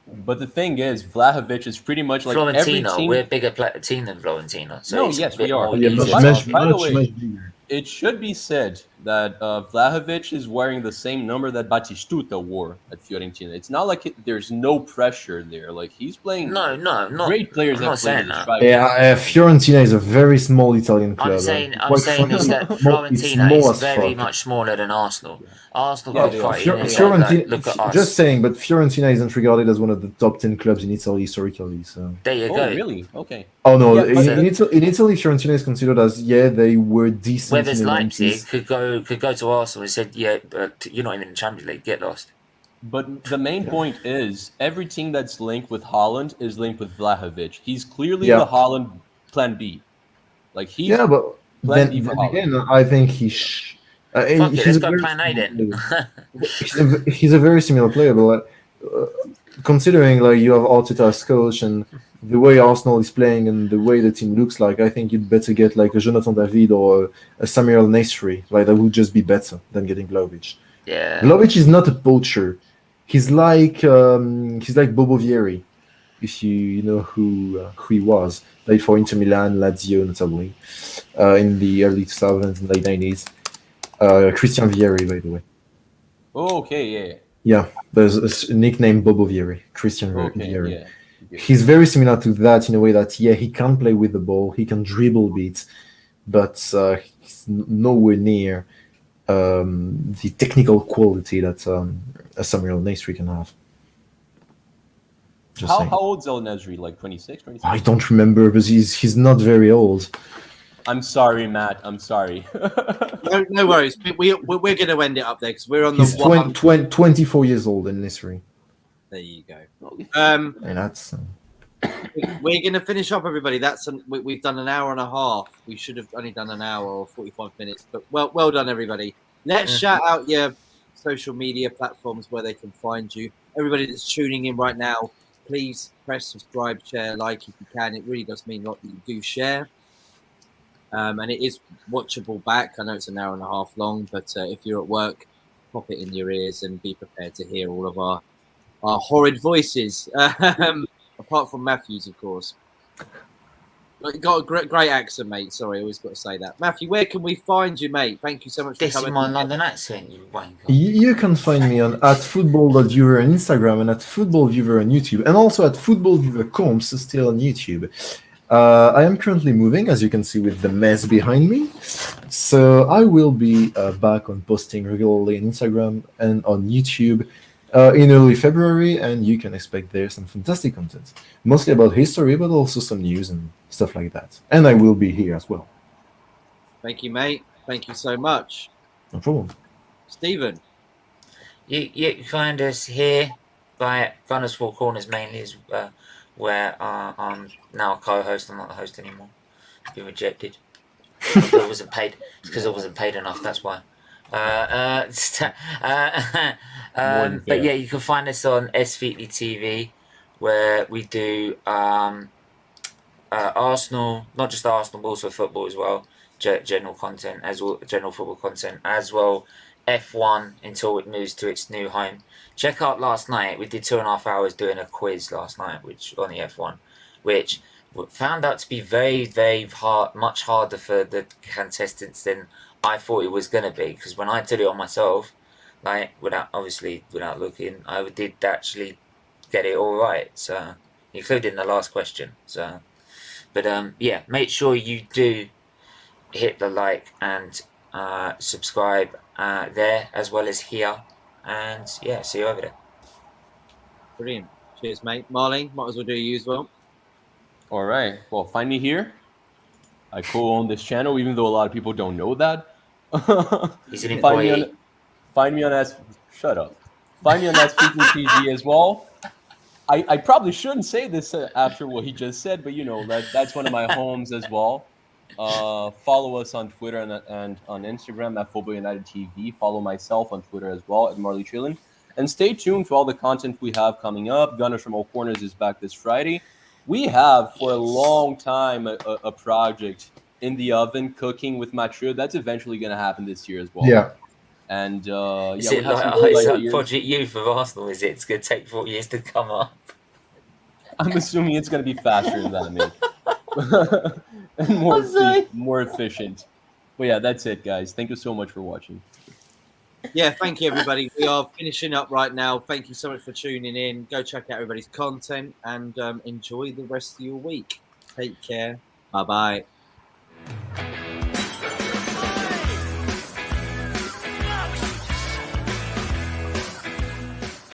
But the thing is, Vlahovic is pretty much like every Florentina, team. we're a bigger team than Florentina. So No, it's yes, a bit we are. more Yeah, easier much- to by the much way- bigger. It should be said that Vlahovic is wearing the same number that Batistuta wore at Fiorentina. It's not like there's no pressure there. Like he's playing. No, not Great players I'm have not played saying in the that. strike. Yeah, Fiorentina is a very small Italian club. I'm saying Quite is that frankly, it's Florentina small is as very fuck. much smaller than Arsenal. Arsenal Yeah, got they are. fighting and say, like, look at us. Just saying, but Fiorentina isn't regarded as one of the top 10 clubs in Italy historically. So, There you Oh, go. really? Okay. oh no, Yeah, but in Italy, Fiorentina is considered as they were decent. Whereas in the Leipzig 90s. could go to Arsenal and said, yeah, but you're not even in the Champions League. Get lost. But the main point is every team that's linked with Holland is linked with Vlahovic. He's clearly Yeah. the Holland plan B. Like he's Yeah, but Plan then, B for then Holland. again, I think Fuck it, he's let's a go very plan A similar player. then. He's a very similar player, but like, considering like you have Arteta as coach and the way Arsenal is playing and the way the team looks like, I think you'd better get like a Jonathan David or a Samuel Nesri. Like that would just be better than getting Vlahovic. Yeah. Vlahovic is not a poacher. He's like Bobo Vieri, if you know who he was. Played for Inter Milan, Lazio, notably, in the early 2000s and late 90s. Christian Vieri, by the way. Oh, okay, yeah. Yeah, there's a nickname Bobo Vieri, Christian Okay, Vieri. yeah. Okay. He's very similar to that in a way that he can play with the ball, he can dribble bits, but he's nowhere near the technical quality that a Samuel Nesri can have. Just How saying. old's El Nesri? Like 26, 27? I don't remember, but he's not very old. I'm sorry, Matt. I'm sorry. No worries. We're going to end it up there because we're on the He's one. 24 years old in Nesri. There you go. And that's We're going to finish up, everybody. We've done an hour and a half. We should have only done an hour or 45 minutes. But well done, everybody. Let's shout out your social media platforms where they can find you. Everybody that's tuning in right now, please press subscribe, share, like if you can. It really does mean a lot that you do share. And it is watchable back. I know it's an hour and a half long, but if you're at work, pop it in your ears and be prepared to hear all of our horrid voices. Apart from Matthew's, of course. You got a great accent, mate. Sorry, I always got to say that. Matthew, where can we find you, mate? Thank you so much for This is Oh, coming. my London accent, you wanker. You can find me at football.viewer on Instagram and at footballviewer on YouTube, and also at footballviewer.comps still on YouTube. I am currently moving, as you can see with the mess behind me. So I will be back on posting regularly on Instagram and on YouTube in early February, and you can expect there some fantastic content, mostly about history, but also some news and stuff like that. And I will be here as well. Thank you, mate. Thank you so much. No problem. Stephen. You find us here by Gunners Four Corners mainly, is where I'm now a co-host. I'm not the host anymore. Been rejected. Because I wasn't paid. It's because I wasn't paid enough. That's why. More than But fair. yeah, you can find us on SVT TV, where we do Arsenal, not just Arsenal, but also football as well. General content as well, general football content as well. F1 until it moves to its new home. Check out last night. We did 2.5 hours doing a quiz last night, which on the F1, which found out to be very, very hard, much harder for the contestants than I thought it was gonna be. Because when I did it on myself, like without looking, I did actually get it all right. So including the last question. So. But yeah, make sure you do hit the like and subscribe there as well as here. And yeah, see you over there. Brilliant. Cheers, mate. Marlene, might as well do you as well. All right. Well, find me here. I co-own this channel, even though a lot of people don't know that. He's an find me employee. on find me on S. Shut up. Find me on SVT TV as well. I probably shouldn't say this after what he just said, but you know that's one of my homes as well. Follow us on Twitter and on Instagram at Football United TV. Follow myself on Twitter as well at Marley Chillin. And stay tuned to all the content we have coming up. Gunners from All Corners is back this Friday. We have for a long time a project in the oven cooking with Mathieu. That's eventually going to happen this year as well. Yeah. And Is we it have like, some it's good like ideas. Project Youth of Arsenal? Is it? It's going to take 4 years to come up. I'm assuming it's going to be faster than that, mate. And more efficient. But yeah, that's it, guys. Thank you so much for watching. Yeah, thank you, everybody. We are finishing up right now. Thank you so much for tuning in. Go check out everybody's content and enjoy the rest of your week. Take care. Bye-bye.